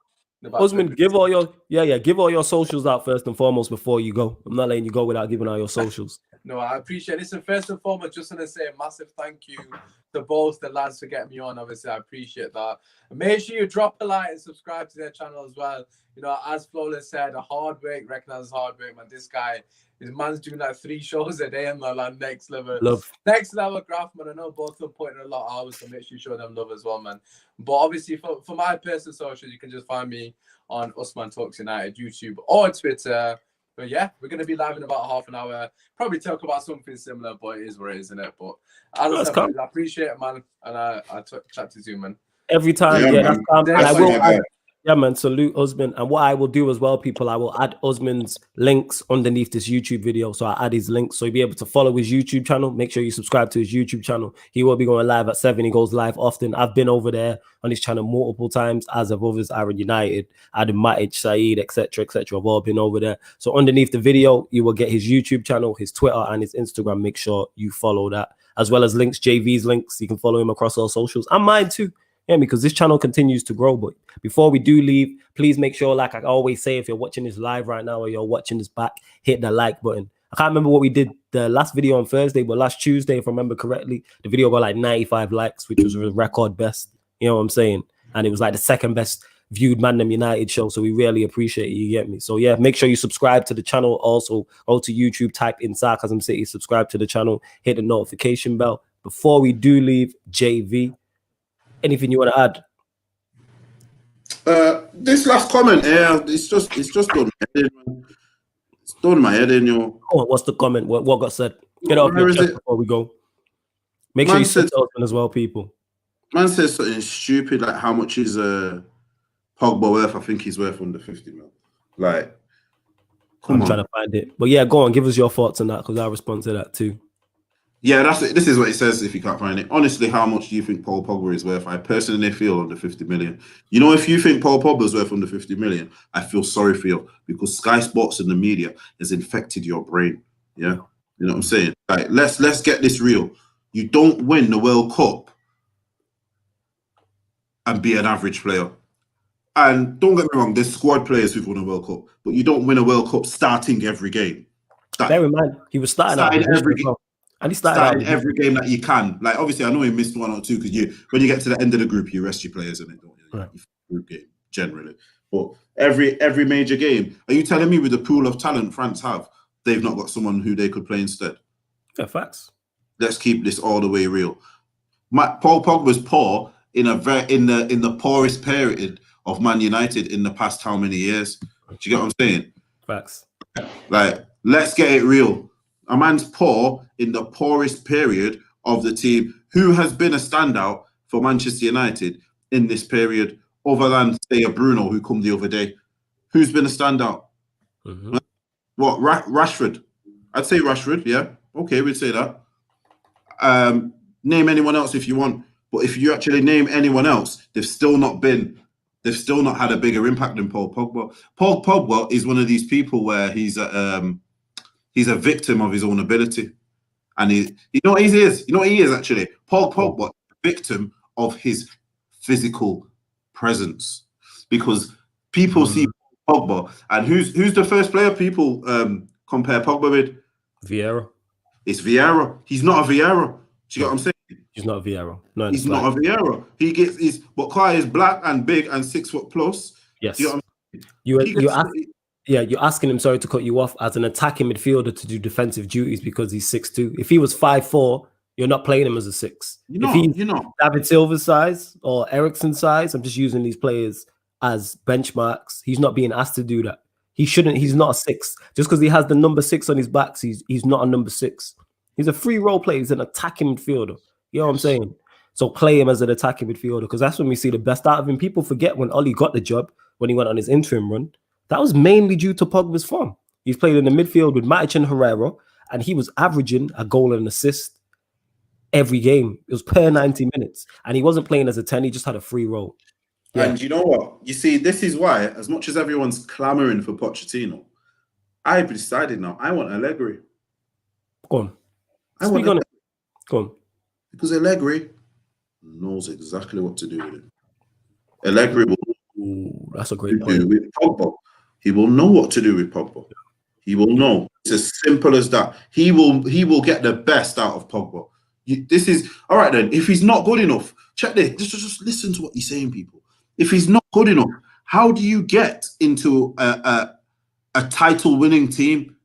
Usman, give all your socials out first and foremost before you go. I'm not letting you go without giving out your socials. No, I appreciate it. Listen, first and foremost, just want to say a massive thank you to both the lads for getting me on. Obviously, I appreciate that. And make sure you drop a like and subscribe to their channel as well. You know, as Flawless said, hard work recognizes hard work, man. This guy, his man's doing like 3 shows a day, man, like next level graph, man. I know both of them putting in a lot of hours, so make sure you show them love as well, man. But obviously, for my personal socials, you can just find me on Usmaan Talks United, YouTube or Twitter. But yeah, we're going to be live in about half an hour. Probably talk about something similar, but it is what it is, isn't it? But I appreciate it, man. And I chat to you, man. Every time, that's calm. And I will yeah, man, salute Usmaan. And what I will do as well, people, I will add Usman's links underneath this YouTube video. So I add his links so you'll be able to follow his YouTube channel. Make sure you subscribe to his YouTube channel. He will be going live at 7. He goes live often. I've been over there on his channel multiple times, as have others, Aaron United, Adam Matic, Saeed, etc., etc. I've all been over there. So underneath the video, you will get his YouTube channel, his Twitter, and his Instagram. Make sure you follow that, as well as links, JV's links. You can follow him across all socials and mine too. Yeah, because this channel continues to grow. But before we do leave, please make sure, like I always say, if you're watching this live right now or you're watching this back, hit the like button. I can't remember what we did the last video on Thursday, but last Tuesday, if I remember correctly, the video got like 95 likes, which was a record best. You know what I'm saying? And it was like the second best viewed ManDem United show. So we really appreciate it. You get me? So yeah, make sure you subscribe to the channel. Also, go to YouTube, type in Sarcasm City, subscribe to the channel, hit the notification bell. Before we do leave, JV, anything you want to add? This last comment, it's just done my head in, man. It's done my head in, yo. Oh, what's the comment? What got said? Get off your chest before we go. Make sure you sit open as well, people. Man says something stupid like how much is Pogba worth? I think he's worth under 50 mil. Like, I'm trying to find it. But yeah, go on, give us your thoughts on that because I'll respond to that too. Yeah, that's it. This is what it says if you can't find it. Honestly, how much do you think Paul Pogba is worth? I personally feel under 50 million. You know, if you think Paul Pogba is worth under 50 million, I feel sorry for you because Sky Sports and the media has infected your brain. Yeah. You know what I'm saying? Like, let's get this real. You don't win the World Cup and be an average player. And don't get me wrong, there's squad players who've won a World Cup, but you don't win a World Cup starting every game. Bear in mind, he was starting every game. And he started every game that you can. Like, obviously, I know he missed 1 or 2 because when you get to the end of the group, you rest your players in it, don't you? Right. Group game generally, but every major game. Are you telling me with the pool of talent France have, they've not got someone who they could play instead? Yeah, facts. Let's keep this all the way real. Paul Pogba was poor in the poorest period of Man United in the past how many years? Do you get what I'm saying? Facts. Like, let's get it real. A man's poor in the poorest period of the team. Who has been a standout for Manchester United in this period, other than, say, a Bruno who come the other day? Who's been a standout? Mm-hmm. What, Rashford? I'd say Rashford, yeah. Okay, we'd say that. Name anyone else if you want. But if you actually name anyone else, they've still not had a bigger impact than Paul Pogba. Paul Pogba is one of these people where he's a victim of his own ability. And you know what he is? You know what he is actually? Paul Pogba, victim of his physical presence. Because people see Pogba, and who's the first player people compare Pogba with? Vieira. It's Vieira. He's not a Vieira. Do you get what I'm saying? He's not a Vieira. No, he's not a Vieira. But Kai is black and big and 6 foot plus. Yes. Do you know what I'm saying? You're asking him, sorry to cut you off, as an attacking midfielder to do defensive duties because he's 6'2". If he was 5'4", you're not playing him as a 6. If he's David Silva's size or Eriksen's size, I'm just using these players as benchmarks. He's not being asked to do that. He shouldn't. He's not a 6. Just because he has the number 6 on his back, he's not a number 6. He's a free role player. He's an attacking midfielder. You know what I'm saying? So play him as an attacking midfielder, because that's when we see the best out of him. People forget when Ole got the job, when he went on his interim run. That was mainly due to Pogba's form. He's played in the midfield with Matic and Herrera, and he was averaging a goal and an assist every game. It was per 90 minutes. And he wasn't playing as a 10. He just had a free role. Yeah. And you know what? You see, this is why, as much as everyone's clamoring for Pochettino, I've decided now I want Allegri. Go on. Speak on it. Go on. Because Allegri knows exactly what to do with it. Allegri will that's a great point. Do with Pogba. He will know what to do with Pogba. He will know. It's as simple as that. He will get the best out of Pogba. This is all right then. If he's not good enough, check this. Just listen to what he's saying, people. If he's not good enough, how do you get into a title-winning team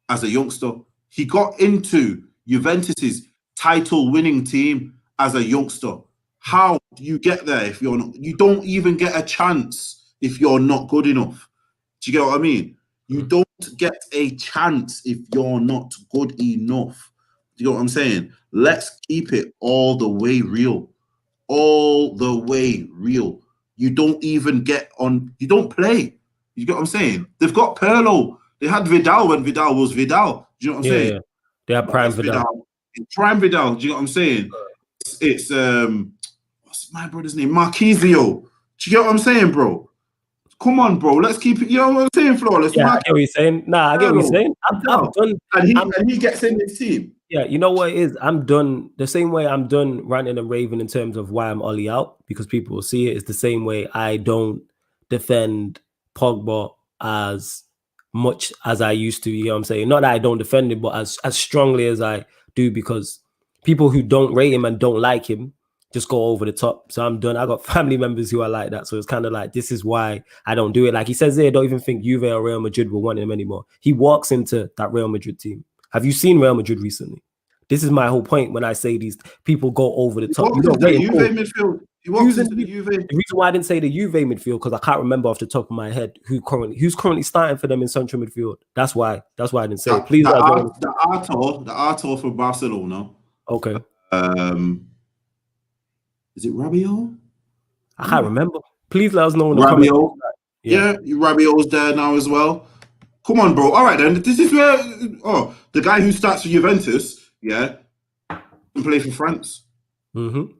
as a youngster? He got into Juventus's title-winning team as a youngster. How do you get there if you're not? You don't even get a chance if you're not good enough. Do you get what I mean? You don't get a chance if you're not good enough. Do you know what I'm saying? Let's keep it all the way real. All the way real. You don't even get on. You don't play. You get what I'm saying? They've got Pirlo. They had Vidal when Vidal was Vidal. Do you know what I'm saying? Yeah. They had prime Vidal. Prime Vidal. Do you know what I'm saying? It's what's my brother's name? Marquisio. Do you get what I'm saying, bro? Come on, bro. Let's keep it. You know what I'm saying, Flawless? Yeah, I get what you're saying. Nah, I get what you're saying. I'm done. And he gets in his team. Yeah, you know what it is? I'm done. The same way I'm done ranting and raving in terms of why I'm Ole out, because people will see it. It's the same way I don't defend Pogba as much as I used to. You know what I'm saying? Not that I don't defend him, but as strongly as I do, because people who don't rate him and don't like him just go over the top. So I'm done. I got family members who are like that. So it's kind of like, this is why I don't do it. Like he says there, don't even think Juve or Real Madrid will want him anymore. He walks into that Real Madrid team. Have you seen Real Madrid recently? This is my whole point when I say these people go over the top. You don't rate him. Midfield. He walks into the Juve. The reason why I didn't say the Juve midfield, because I can't remember off the top of my head who's currently starting for them in central midfield. That's why I didn't say it. Please, the Arthur for Barcelona. Okay. Is it Rabiot? I can't remember. Please let us know in the Rabiot. comments. Yeah, Rabiot's there now as well. Come on, bro. All right, then. This is where the guy who starts for Juventus, can play for France. Mm-hmm.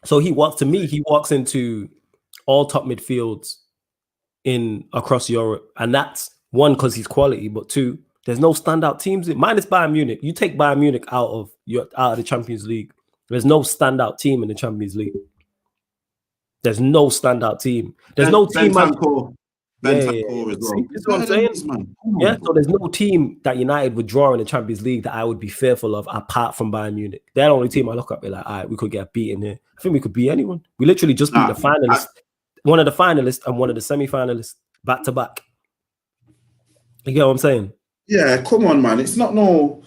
So he walks into all top midfields across Europe, and that's one because he's quality, but two, There's no standout teams. Minus Bayern Munich. You take Bayern Munich out of the Champions League. There's no standout team in the Champions League. There's no standout team. There's no team. Bentancur as well. That's what I'm saying. Yeah, so there's no team that United would draw in the Champions League that I would be fearful of apart from Bayern Munich. They're the only team I look at. Be like, all right, we could get beaten here. I think we could beat anyone. We literally just beat the finalists, one of the finalists and one of the semi-finalists back to back. You get what I'm saying? Yeah, come on, man. It's not no.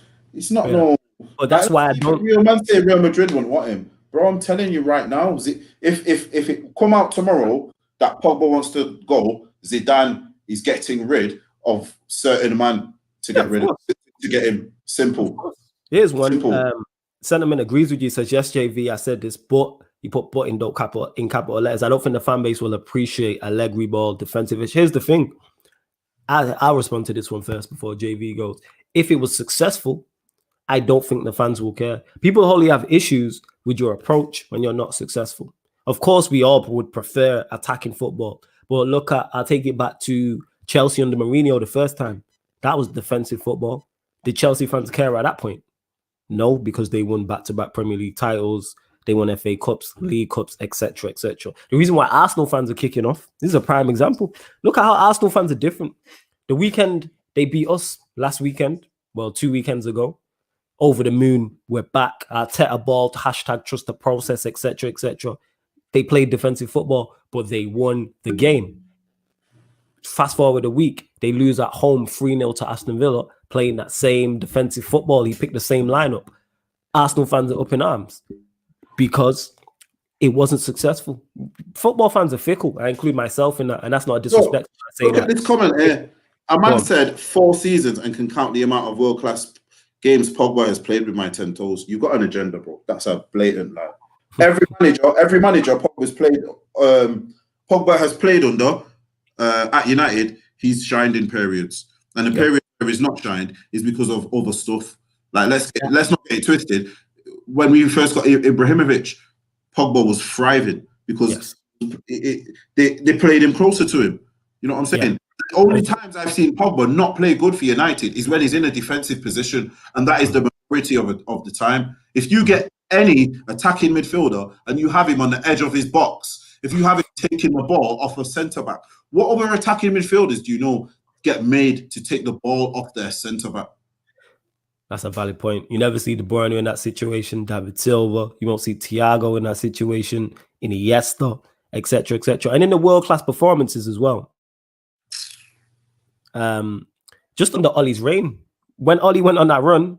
But that's why I don't. Real man say Real Madrid won't want him, bro. I'm telling you right now. If it come out tomorrow that Pogba wants to go, Zidane is getting rid of certain man to get rid of to get him. Simple. Here's one. Simple. Sentiment agrees with you. Says yes, JV. I said this, but you put "but" in capital letters. I don't think the fan base will appreciate Allegri ball defensive. Here's the thing. I'll respond to this one first before JV goes. If it was successful, I don't think the fans will care. People only have issues with your approach when you're not successful. Of course, we all would prefer attacking football. But I'll take it back to Chelsea under Mourinho the first time. That was defensive football. Did Chelsea fans care at that point? No, because they won back-to-back Premier League titles. They won FA Cups, League Cups, etc., etc. The reason why Arsenal fans are kicking off, this is a prime example. Look at how Arsenal fans are different. The weekend, they beat us last weekend, 2 weekends ago. Over the moon, we're back. Arteta ball, #trust the process, etc., etc. They played defensive football, but they won the game. Fast forward a week, they lose at home 3-0 to Aston Villa, playing that same defensive football. He picked the same lineup. Arsenal fans are up in arms because it wasn't successful. Football fans are fickle. I include myself in that, and that's not a disrespect. Look at this comment here. A man said 4 seasons and can count the amount of world-class games Pogba has played with my 10 toes. You've got an agenda, bro. That's a blatant lie. Every manager Pogba has played under at United, he's shined in periods. And the period where he's not shined is because of other stuff. Like let's not get it twisted. When we first got Ibrahimovic, Pogba was thriving because they played him closer to him. You know what I'm saying? Yeah. The only times I've seen Pogba not play good for United is when he's in a defensive position, and that is the majority of the time. If you get any attacking midfielder and you have him on the edge of his box, if you have him taking the ball off a centre-back, what other attacking midfielders do you know get made to take the ball off their centre-back? That's a valid point. You never see De Bruyne in that situation, David Silva. You won't see Thiago in that situation, Iniesta, etc., etc. And in the world-class performances as well. Just under Ollie's reign, when Ollie went on that run,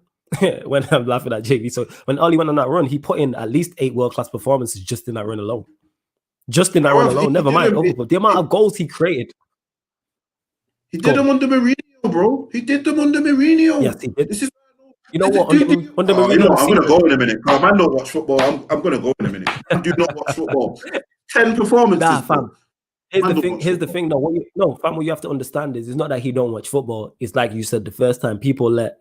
when I'm laughing at JV, so when Ollie went on that run, he put in at least 8 world-class performances just in that run alone. Just in that run alone, never mind. The amount of goals he created. He did them under Mourinho, bro. He did them under Mourinho. Yes, he did. This is, you know what? Under Mourinho, I'm going to go in a minute. I don't watch football. I'm going to go in a minute. I do not watch football. 10 performances. Nah, fam. Here's the thing, though. What you have to understand is it's not that he don't watch football. It's like you said the first time. People let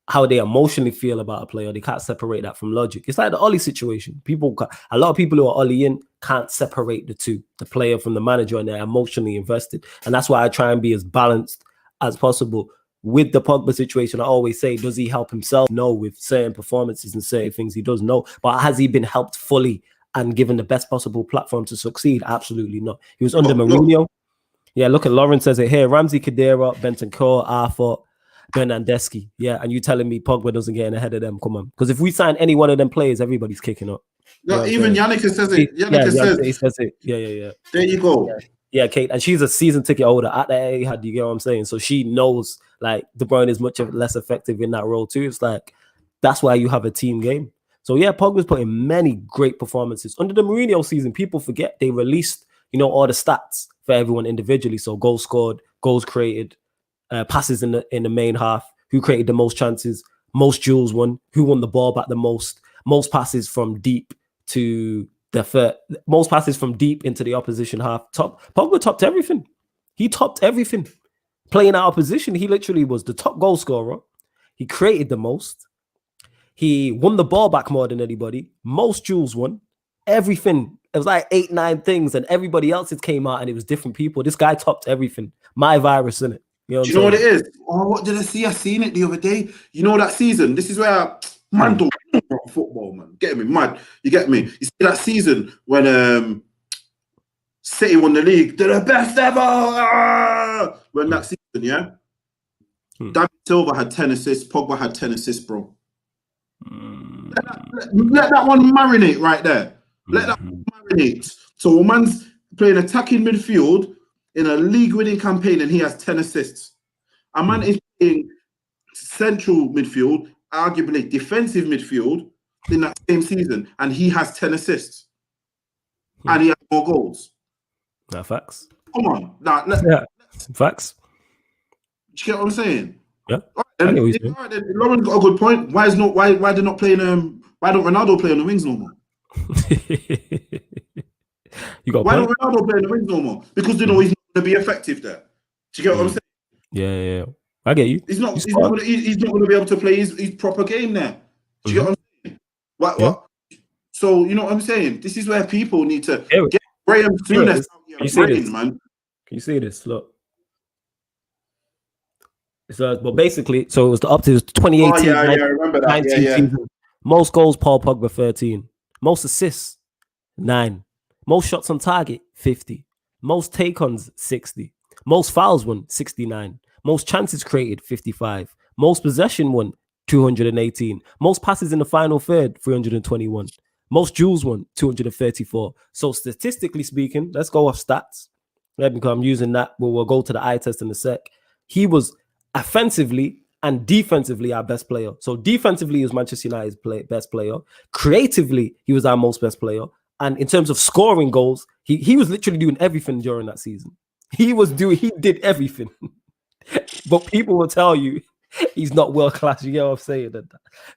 how they emotionally feel about a player. They can't separate that from logic. It's like the Ollie situation. A lot of people who are Ollie in can't separate the two, the player from the manager, and they're emotionally invested. And that's why I try and be as balanced as possible. With the Pogba situation, I always say, does he help himself? No, with certain performances and certain things he does know. But has he been helped fully and given the best possible platform to succeed? Absolutely not. He was under Mourinho. Yeah, look at Lauren says it here. Ramsey, Khedira, Bentancur, Arthur, Bernardeschi. Yeah, and you telling me Pogba doesn't get in ahead of them? Come on. Because if we sign any one of them players, everybody's kicking up. No, even Yannick says it. He says it. Yeah. There you go. Yeah, Kate. And she's a season ticket holder at the Etihad, you get what I'm saying? So she knows, like, De Bruyne is much less effective in that role too. It's like, that's why you have a team game. So yeah, Pogba's put in many great performances. Under the Mourinho season, people forget they released, all the stats for everyone individually. So goals scored, goals created, passes in the main half, who created the most chances, most duels won, who won the ball back the most passes from deep to most passes from deep into the opposition half. Pogba topped everything. He topped everything. Playing out of position, he literally was the top goal scorer. He created the most. He won the ball back more than anybody. Most duels won. Everything. It was like 8-9 things, and everybody else's came out, and it was different people. This guy topped everything. My virus, innit? You know Do you know what it is? Oh, what did I see? I seen it the other day. You know that season? This is where man don't know about football, man. Get me mad. You get me? You see that season when City won the league? They're the best ever. When that season, yeah? David Silva had 10 assists. Pogba had 10 assists, bro. Let that one marinate right there. Let that one marinate. So a man's playing attacking midfield in a league-winning campaign and he has 10 assists. A man is playing central midfield, arguably defensive midfield in that same season, and he has 10 assists. And he has more goals. Nah, facts. Come on. Now, Facts. Do you get what I'm saying? Yeah. All right, then, Lauren's got a good point. Why they're not playing why don't Ronaldo play on the wings no more? You got why don't Ronaldo play on the wings no more? Because they know he's not going to be effective there. Do you get what I'm saying? Yeah. I get you. He's not going to be able to play his proper game there. Do you get what I'm saying? What? So you know what I'm saying? This is where people need to get Graham Souness out here, man. Can you see this? Look. But basically, so it was up to 2018. I remember that. Season. Most goals, Paul Pogba, 13. Most assists, 9. Most shots on target, 50. Most take-ons, 60. Most fouls won, 69. Most chances created, 55. Most possession won, 218. Most passes in the final third, 321. Most duels won, 234. So statistically speaking, let's go off stats. Because I'm using that. We'll go to the eye test in a sec. He was offensively and defensively our best player. So defensively, he was Manchester United's best player. Creatively, he was our most best player. And in terms of scoring goals, he was literally doing everything during that season. He did everything. But people will tell you he's not world class. You get what I'm saying?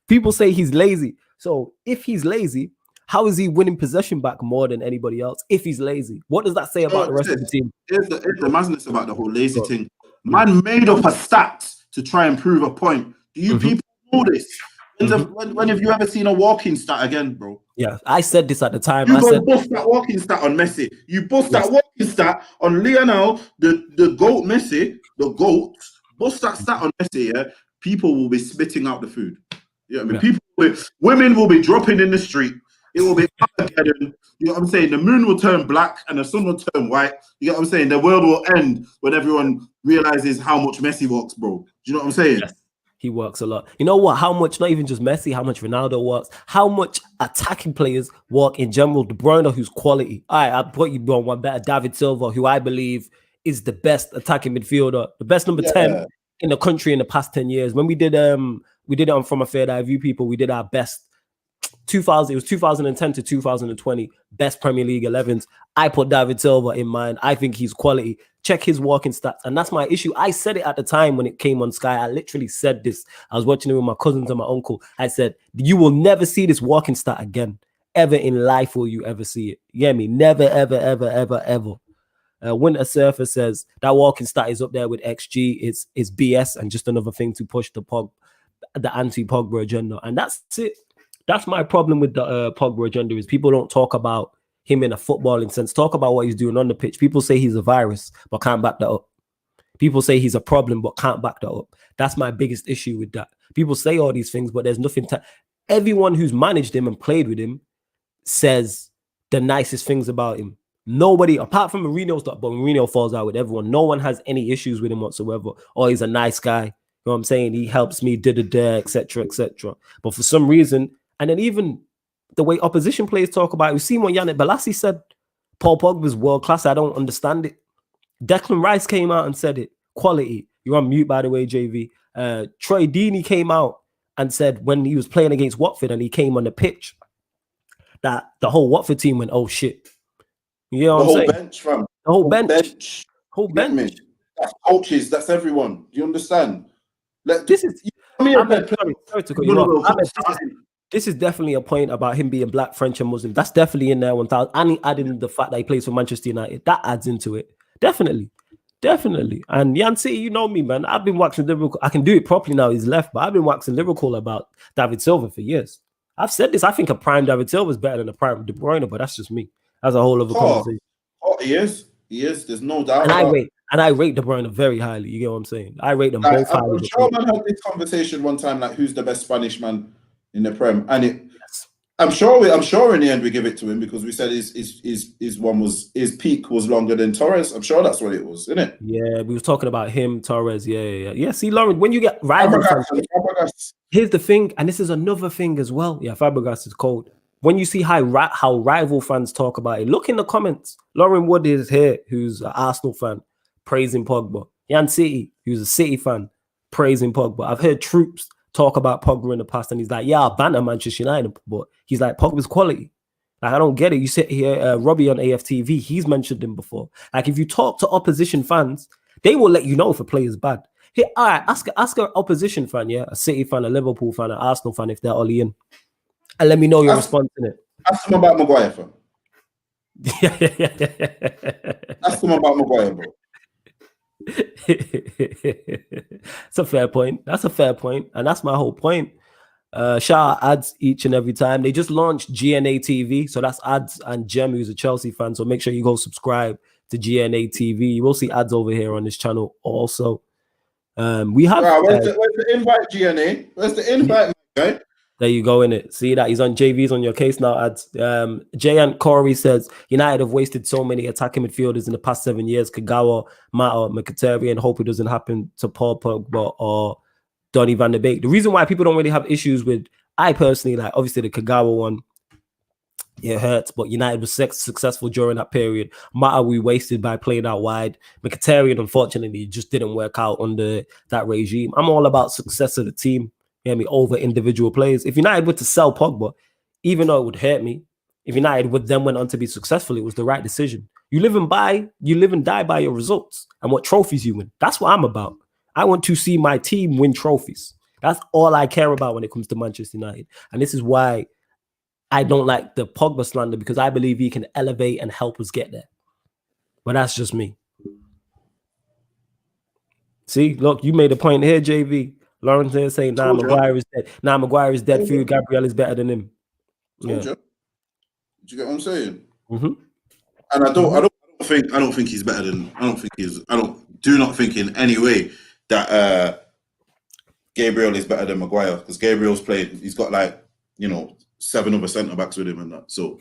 People say he's lazy. So if he's lazy, how is he winning possession back more than anybody else if he's lazy? What does that say about the rest of the team? Here's the madness about the whole lazy thing. Man made up a stat to try and prove a point. Do you people know this? When have you ever seen a walking stat again, bro? Yeah, I said this at the time. You bust that walking stat on Messi. You bust that walking stat on Lionel, the GOAT Messi, the GOAT. Bust that stat on Messi, yeah? People will be spitting out the food. You know what I mean? Women will be dropping in the street. It will be Armageddon. You know what I'm saying? The moon will turn black and the sun will turn white. You know what I'm saying? The world will end when everyone realizes how much Messi works, bro. Do you know what I'm saying? Yes. He works a lot. You know what? How much, not even just Messi, how much Ronaldo works, how much attacking players work in general. De Bruyne, who's quality. All right, I'll put you on one better. David Silva, who I believe is the best attacking midfielder, the best number 10 in the country in the past 10 years. When we did it on From a Third Eye View, people, we did our best. It was 2010 to 2020 best Premier League 11s. I put David Silva in mind. I think he's quality. Check his walking stats, and that's my issue. I said it at the time when it came on Sky. I literally said this. I was watching it with my cousins and my uncle. I said, you will never see this walking stat again. Ever in life will you ever see it. You get me? Never, ever, ever, ever, ever. Winter Surfer says that walking stat is up there with XG. It's BS and just another thing to push the anti-Pogba agenda. And that's it. That's my problem with the Pogba agenda is people don't talk about him in a footballing sense. Talk about what he's doing on the pitch. People say he's a virus, but can't back that up. People say he's a problem, but can't back that up. That's my biggest issue with that. People say all these things, but there's nothing to... Everyone who's managed him and played with him says the nicest things about him. Nobody, apart from Mourinho stuff, but Mourinho falls out with everyone. No one has any issues with him whatsoever. Oh, he's a nice guy. You know what I'm saying? He helps me, etc., etc. But for some reason... And then even the way opposition players talk about it, we've seen what Yannick Bolasie said. Paul Pogba's world class. I don't understand it. Declan Rice came out and said it. Quality. You're on mute, by the way, JV. Troy Deeney came out and said when he was playing against Watford and he came on the pitch that the whole Watford team went, oh shit. You know what I'm saying? Bench, fam. The whole bench. Whole bench. That's coaches. That's everyone. Do you understand? This is... Sorry to cut you off. This is definitely a point about him being black, French, and Muslim. That's definitely in there 1,000. And adding the fact that he plays for Manchester United, that adds into it. Definitely. And Yan City, you know me, man. I've been waxing lyrical. I can do it properly now. He's left, but I've been waxing lyrical about David Silva for years. I've said this. I think a prime David Silva is better than a prime De Bruyne, but that's just me. That's a whole other conversation. Oh, he is. He is. There's no doubt. And I rate De Bruyne very highly. You get what I'm saying? I rate them both highly. I'm sure man had this conversation one time, like who's the best Spanish man in the Prem, and I'm sure in the end we give it to him because we said his peak was longer than Torres. I'm sure that's what it was, isn't it? Yeah, we was talking about him, Torres. Yeah. See, Lauren, when you get rival fans, here's the thing, and this is another thing as well. Yeah, Fabregas is cold. When you see how rival fans talk about it, look in the comments. Lauren Wood is here, who's an Arsenal fan, praising Pogba. Jan City, who's a City fan, praising Pogba. I've heard Troops talk about Pogba in the past, and he's like, yeah, I'll banter Manchester United, but he's like, Pogba's quality. Like, I don't get it. You sit here, Robbie on AFTV, he's mentioned him before. Like, if you talk to opposition fans, they will let you know if a player's bad. Hey, all right, ask an opposition fan, yeah, a City fan, a Liverpool fan, an Arsenal fan, if they're Ole in, and let me know your response in it. Ask them about Maguire, fam. Ask them about Maguire, bro. It's a fair point. That's a fair point, and that's my whole point. Shout out ads each and every time. They just launched GNA TV, so that's ads and Jem, who's a Chelsea fan. So make sure you go subscribe to GNA TV. You will see ads over here on this channel also. We have. Where's the invite, GNA? Where's the invite, guy? There you go, in it. See that he's on JV's on your case now, ads. Jay and Corey says United have wasted so many attacking midfielders in the past 7 years. Kagawa, Mata, Mkhitaryan, hope it doesn't happen to Paul Pogba or Donny van der Beek. The reason why people don't really have issues with, I personally, like, obviously the Kagawa one, it hurts, but United was successful during that period. Mata we wasted by playing out wide. Mkhitaryan, unfortunately, just didn't work out under that regime. I'm all about success of the team. You know me, over individual players. If United were to sell Pogba, even though it would hurt me, if United would then went on to be successful, it was the right decision. You live and die by your results and what trophies you win. That's what I'm about. I want to see my team win trophies. That's all I care about when it comes to Manchester United. And this is why I don't like the Pogba slander, because I believe he can elevate and help us get there. But that's just me. See, look, you made a point here, JV. Lawrence is saying, nah, Maguire is dead. Nah, Maguire is dead for you. Gabriel is better than him. Yeah. Do you get what I'm saying? Mm-hmm. And I don't think he's better than. Do not think in any way that Gabriel is better than Maguire, because Gabriel's played. He's got 7 other centre backs with him and that. So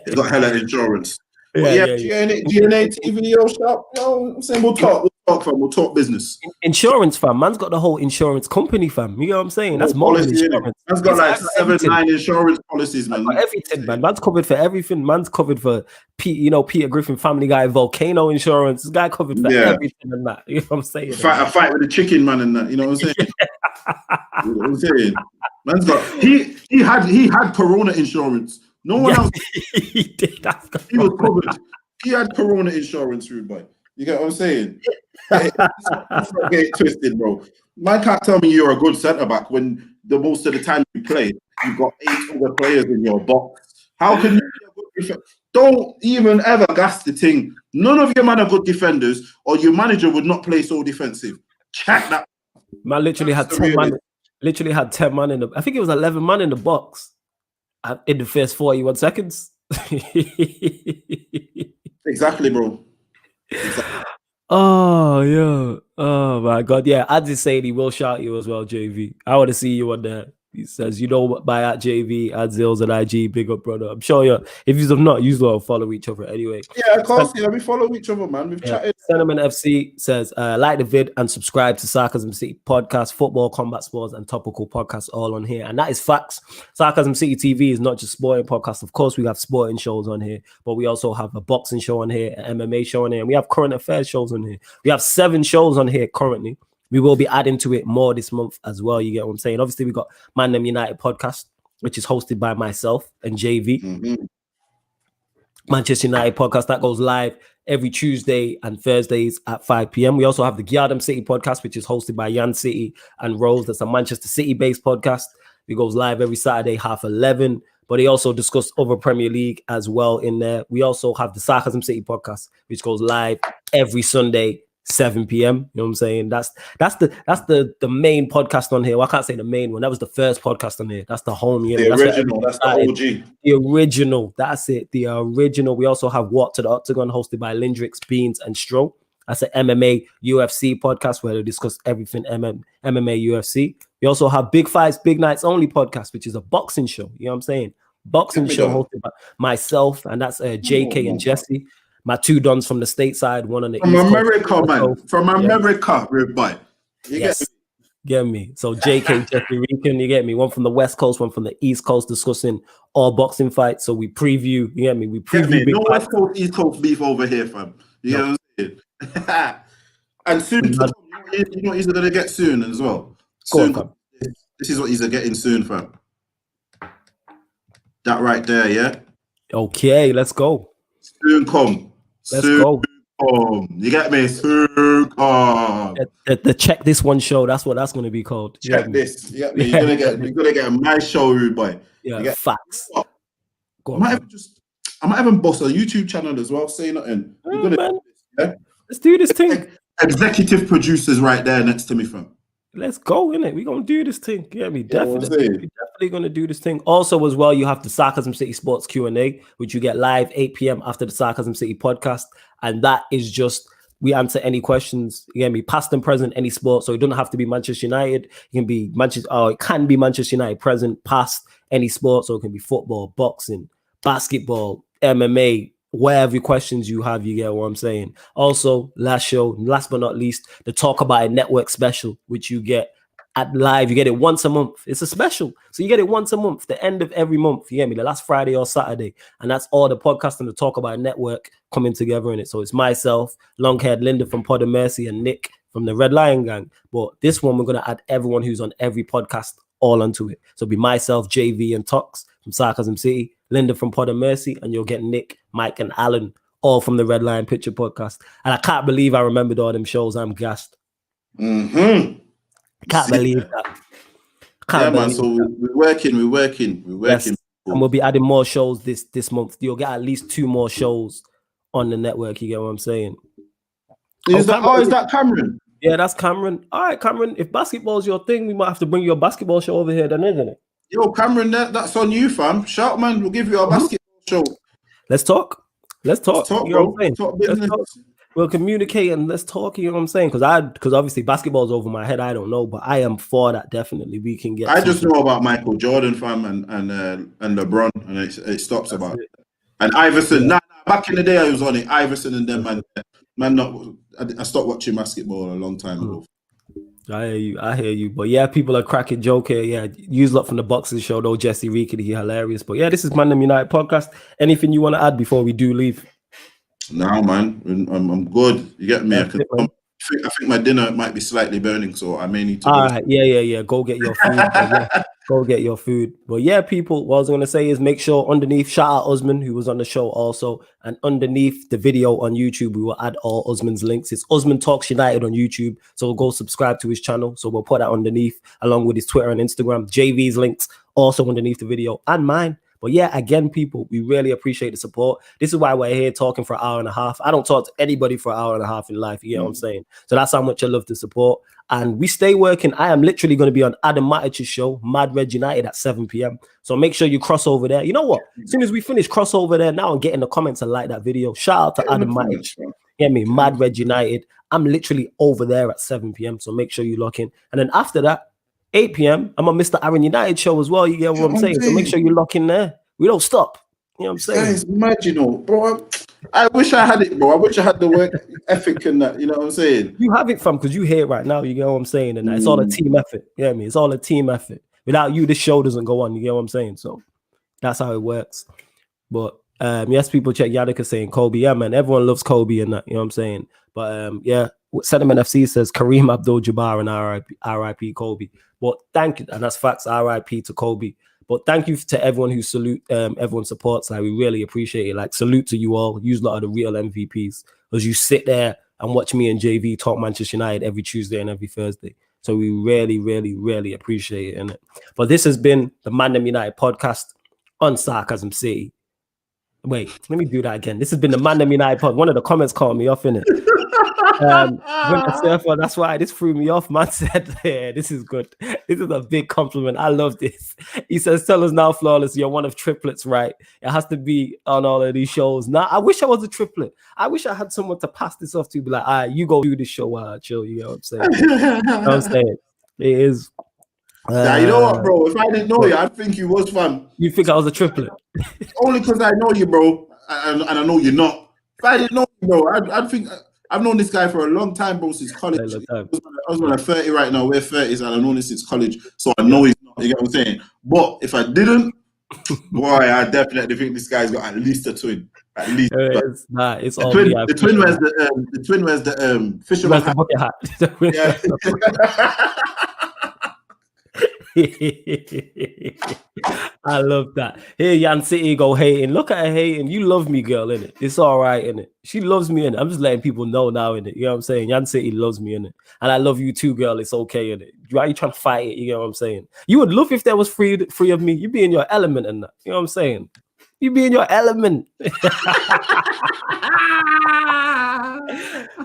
he's got hella insurance. GNA TV, yo, sharp. Yo, I'm saying we'll talk, fam. We'll talk business. Insurance, fam. Man's got the whole insurance company, fam. You know what I'm saying? That's more than insurance. Man's got 7-9 insurance policies, man. Everything, man. Man's covered for everything. Man's covered for Peter Griffin, Family Guy, Volcano Insurance. This guy covered for everything and that. You know what I'm saying? A fight with the chicken man and that. You know what I'm saying? You know what I'm saying? Man's got he had Corona insurance. No one else. He did. He was covered. He had Corona insurance, rude boy. You get what I'm saying? Let's not get it twisted, bro. Man can't tell me you're a good centre back when the most of the time you play, you've got 8 other players in your box. How can you be a good defender? Don't even ever gas the thing. None of your man are good defenders, or your manager would not play so defensive. Check that. Man literally had 10 man. Literally had 10 man in the. I think it was 11 man in the box in the first 41 seconds. Exactly, bro. Exactly. Oh yeah. Oh my God. Yeah, Ads is saying he will shout you as well, JV. I want to see you on there. He says, by at JV, Adzils and IG, big up, brother. I'm sure if you have not, you will follow each other anyway. Yeah, of course. We follow each other, man. We've chatted. Sentiment FC says, like the vid and subscribe to Sarcasm City Podcast, football, combat sports, and topical podcasts all on here. And that is facts. Sarcasm City TV is not just sporting podcast. Of course, we have sporting shows on here, but we also have a boxing show on here, an MMA show on here, and we have current affairs shows on here. We have 7 shows on here currently. We will be adding to it more this month as well. You get what I'm saying? Obviously, we got ManDem United Podcast, which is hosted by myself and JV. Mm-hmm. Manchester United Podcast, that goes live every Tuesday and Thursdays at 5 p.m. We also have the Gyardam City Podcast, which is hosted by Jan City and Rose. That's a Manchester City-based podcast. It goes live every Saturday, 11:30. But they also discuss other Premier League as well in there. We also have the Sarcasm City Podcast, which goes live every Sunday, 7 p.m. You know what I'm saying? That's the main podcast on here. Well, I can't say the main one. That was the first podcast on here. That's the home. The original. That's the OG. The original. That's it. The original. We also have What to the Octagon, hosted by Lindrix, Beans, and Stroh. That's an MMA UFC podcast where they discuss everything MMA UFC. We also have Big Fights, Big Nights Only podcast, which is a boxing show. You know what I'm saying? Boxing show hosted by myself, and that's JK and Jesse. My two dons from the stateside, one on the from East America, Coast. man. From America, boy. Yes. Get me? So JK, Jeffrey Rican, you get me? One from the West Coast, one from the East Coast, discussing all boxing fights. So we preview, you get me? We preview. No West Coast, East Coast beef over here, fam. You know what I'm saying? And soon, you know he's going to get soon as well. Soon, this is what he's getting soon, fam. That right there, yeah? Okay, let's go. Soon come. Let's go. You get me? Soon come. The check this one show. That's what that's going to be called. Check this. You get me? You're gonna get a nice show, rude boy. Yeah, facts. I might even boss a YouTube channel as well. Say nothing. Yeah? Let's do this thing. Executive producers right there next to me, fam. Let's go, innit? We're going to do this thing. Yeah, we definitely going to do this thing. Also, as well, you have the Sarcasm City Sports Q&A, which you get live 8 p.m. after the Sarcasm City podcast. And that is just, we answer any questions. You get me? Past and present, any sport. So it doesn't have to be Manchester United. It can be it can be Manchester United, present, past, any sport. So it can be football, boxing, basketball, MMA, whatever questions you have, you get what I'm saying. Also, last but not least, the Talk About It Network special, which you get at live. You get it once a month. It's a special. So you get it once a month, the end of every month. You get me? The last Friday or Saturday. And that's all the podcast and the Talk About It Network coming together in it. So it's myself, long-haired Linda from Pod of Mercy, and Nick from the Red Lion Gang. But this one, we're going to add everyone who's on every podcast all onto it. So it'll be myself, JV, and Tox from Sarcasm City, Linda from Pod of Mercy, and you'll get Nick, Mike, and Alan, all from the Red Lion Picture Podcast. And I can't believe I remembered all them shows. I'm gassed. Mm-hmm. Can't believe that. Man. So we're working. Yes. And we'll be adding more shows this month. You'll get at least 2 more shows on the network. You get what I'm saying? Is that Cameron? Yeah, that's Cameron. All right, Cameron. If basketball's your thing, we might have to bring you a basketball show over here, then, isn't it? Yo, Cameron, that's on you, fam. Shout, man. We'll give you a basketball show. Let's talk. You know what I'm saying? Talk business. We'll communicate and let's talk. You know what I'm saying? Because obviously basketball's over my head. I don't know, but I am for that. Definitely, we can get. I just know about Michael Jordan, fam, and LeBron, and it stops about it. And Iverson. Nah, back in the day, I was on it. Iverson and them, man. I stopped watching basketball a long time ago. I hear you. But yeah, people are cracking joke here. Yeah, use a lot from the boxing show though. Jesse Reekedy, he hilarious. But yeah, this is ManDem United Podcast. Anything you want to add before we do leave? No, man. I'm good. You get me? I think my dinner might be slightly burning, so I may need to. All right, yeah. Go get your food. Go get your food. But yeah, people, what I was going to say is make sure underneath, shout out Usmaan, who was on the show also, and underneath the video on YouTube, we will add all Usmaan's links. It's Usmaan Talks United on YouTube, so go subscribe to his channel. So we'll put that underneath, along with his Twitter and Instagram. JV's links also underneath the video, and mine. But yeah, again, people, we really appreciate the support. This is why we're here talking for an hour and a half. I don't talk to anybody for an hour and a half in life. You know what I'm saying? So that's how much I love the support. And we stay working. I am literally going to be on Adam Matich's show, Mad Red United, at 7 p.m. So make sure you cross over there. You know what? As soon as we finish, cross over there now and get in the comments and like that video. Shout out to Adam Matich. Get me? Mad Red United. I'm literally over there at 7 p.m. So make sure you lock in. And then after that, 8 p.m. I'm on Mr. Aaron United show as well. You get what I'm saying? So make sure you lock in there. We don't stop. You know what I'm saying? Guys, mad, you know, bro. I wish I had it, bro. I wish I had the work ethic and that. You know what I'm saying? You have it, fam, because you here right now. You get what I'm saying? And it's all a team effort. You know what I mean? It's all a team effort. Without you, this show doesn't go on. You get what I'm saying? So that's how it works. But yes, people check Yannicka saying Kobe. Yeah, man. Everyone loves Kobe and that. You know what I'm saying? But yeah, Sentiment FC says Kareem Abdul-Jabbar and RIP Kobe. But thank you. And that's facts. RIP to Kobe. But thank you to everyone who everyone supports. Like, we really appreciate it. Like, salute to you all. Use a lot of the real MVPs as you sit there and watch me and JV talk Manchester United every Tuesday and every Thursday. So we really, really, really appreciate it. Innit? But this has been the ManDem United Podcast on Sarcasm City. Wait, let me do that again. This has been the ManDem United Pod. One of the comments called me off, innit? Winter Surfer, that's why this threw me off. Man said, yeah, this is good. This is a big compliment. I love this. He says, tell us now, Flawless, you're one of triplets, right? It has to be on all of these shows. Now, I wish I was a triplet. I wish I had someone to pass this off to, be like, all right, you go do this show while I chill. You know what I'm saying? You know what I'm saying? It is. Nah, you know what, bro? If I didn't know you, I'd think you was fun. You think I was a triplet? Only because I know you, bro, and I know you're not. If I didn't know you, bro, I'd think I've known this guy for a long time, bro, since college. I was when I'm 30 right now. We're 30s, and I've known him since college, so I know he's not. You get what I'm saying? But if I didn't, boy, I definitely think this guy's got at least a twin. At least. It's the all twin. me. The twin wears the twin wears the fisherman hat. Bucket hat. I love that. Here, Yan City go hating. Look at her hating. You love me, girl, innit? It's all right, innit? She loves me, innit? I'm just letting people know now, innit? You know what I'm saying? Yan City loves me, innit? And I love you too, girl. It's okay, innit? Why are you trying to fight it? You know what I'm saying? You would love if there was free of me. You'd be in your element and that. You know what I'm saying? You be in your element.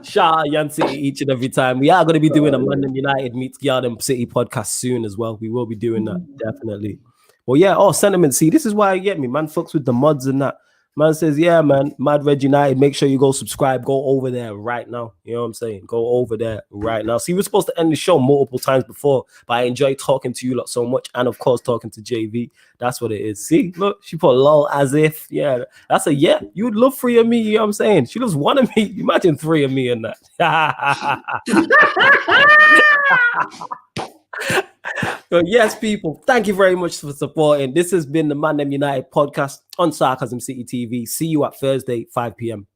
Shout out Yan City each and every time. We are going to be doing a ManDem United meets Garden City podcast soon as well. We will be doing that, definitely. Well, yeah, sentiment. See, this is why you get me. Man fucks with the mods and that. Man says, yeah, man, Mad Red United, make sure you go subscribe. Go over there right now. You know what I'm saying? Go over there right now. See, we're supposed to end the show multiple times before, but I enjoy talking to you lot so much. And, of course, talking to JV. That's what it is. See, look, she put lol as if. Yeah, that's a yeah. You would love 3 of me. You know what I'm saying? She loves 1 of me. Imagine 3 of me in that. So yes, people, thank you very much for supporting. This has been the ManDem United podcast on Sarcasm City TV. See you at Thursday, 5 p.m.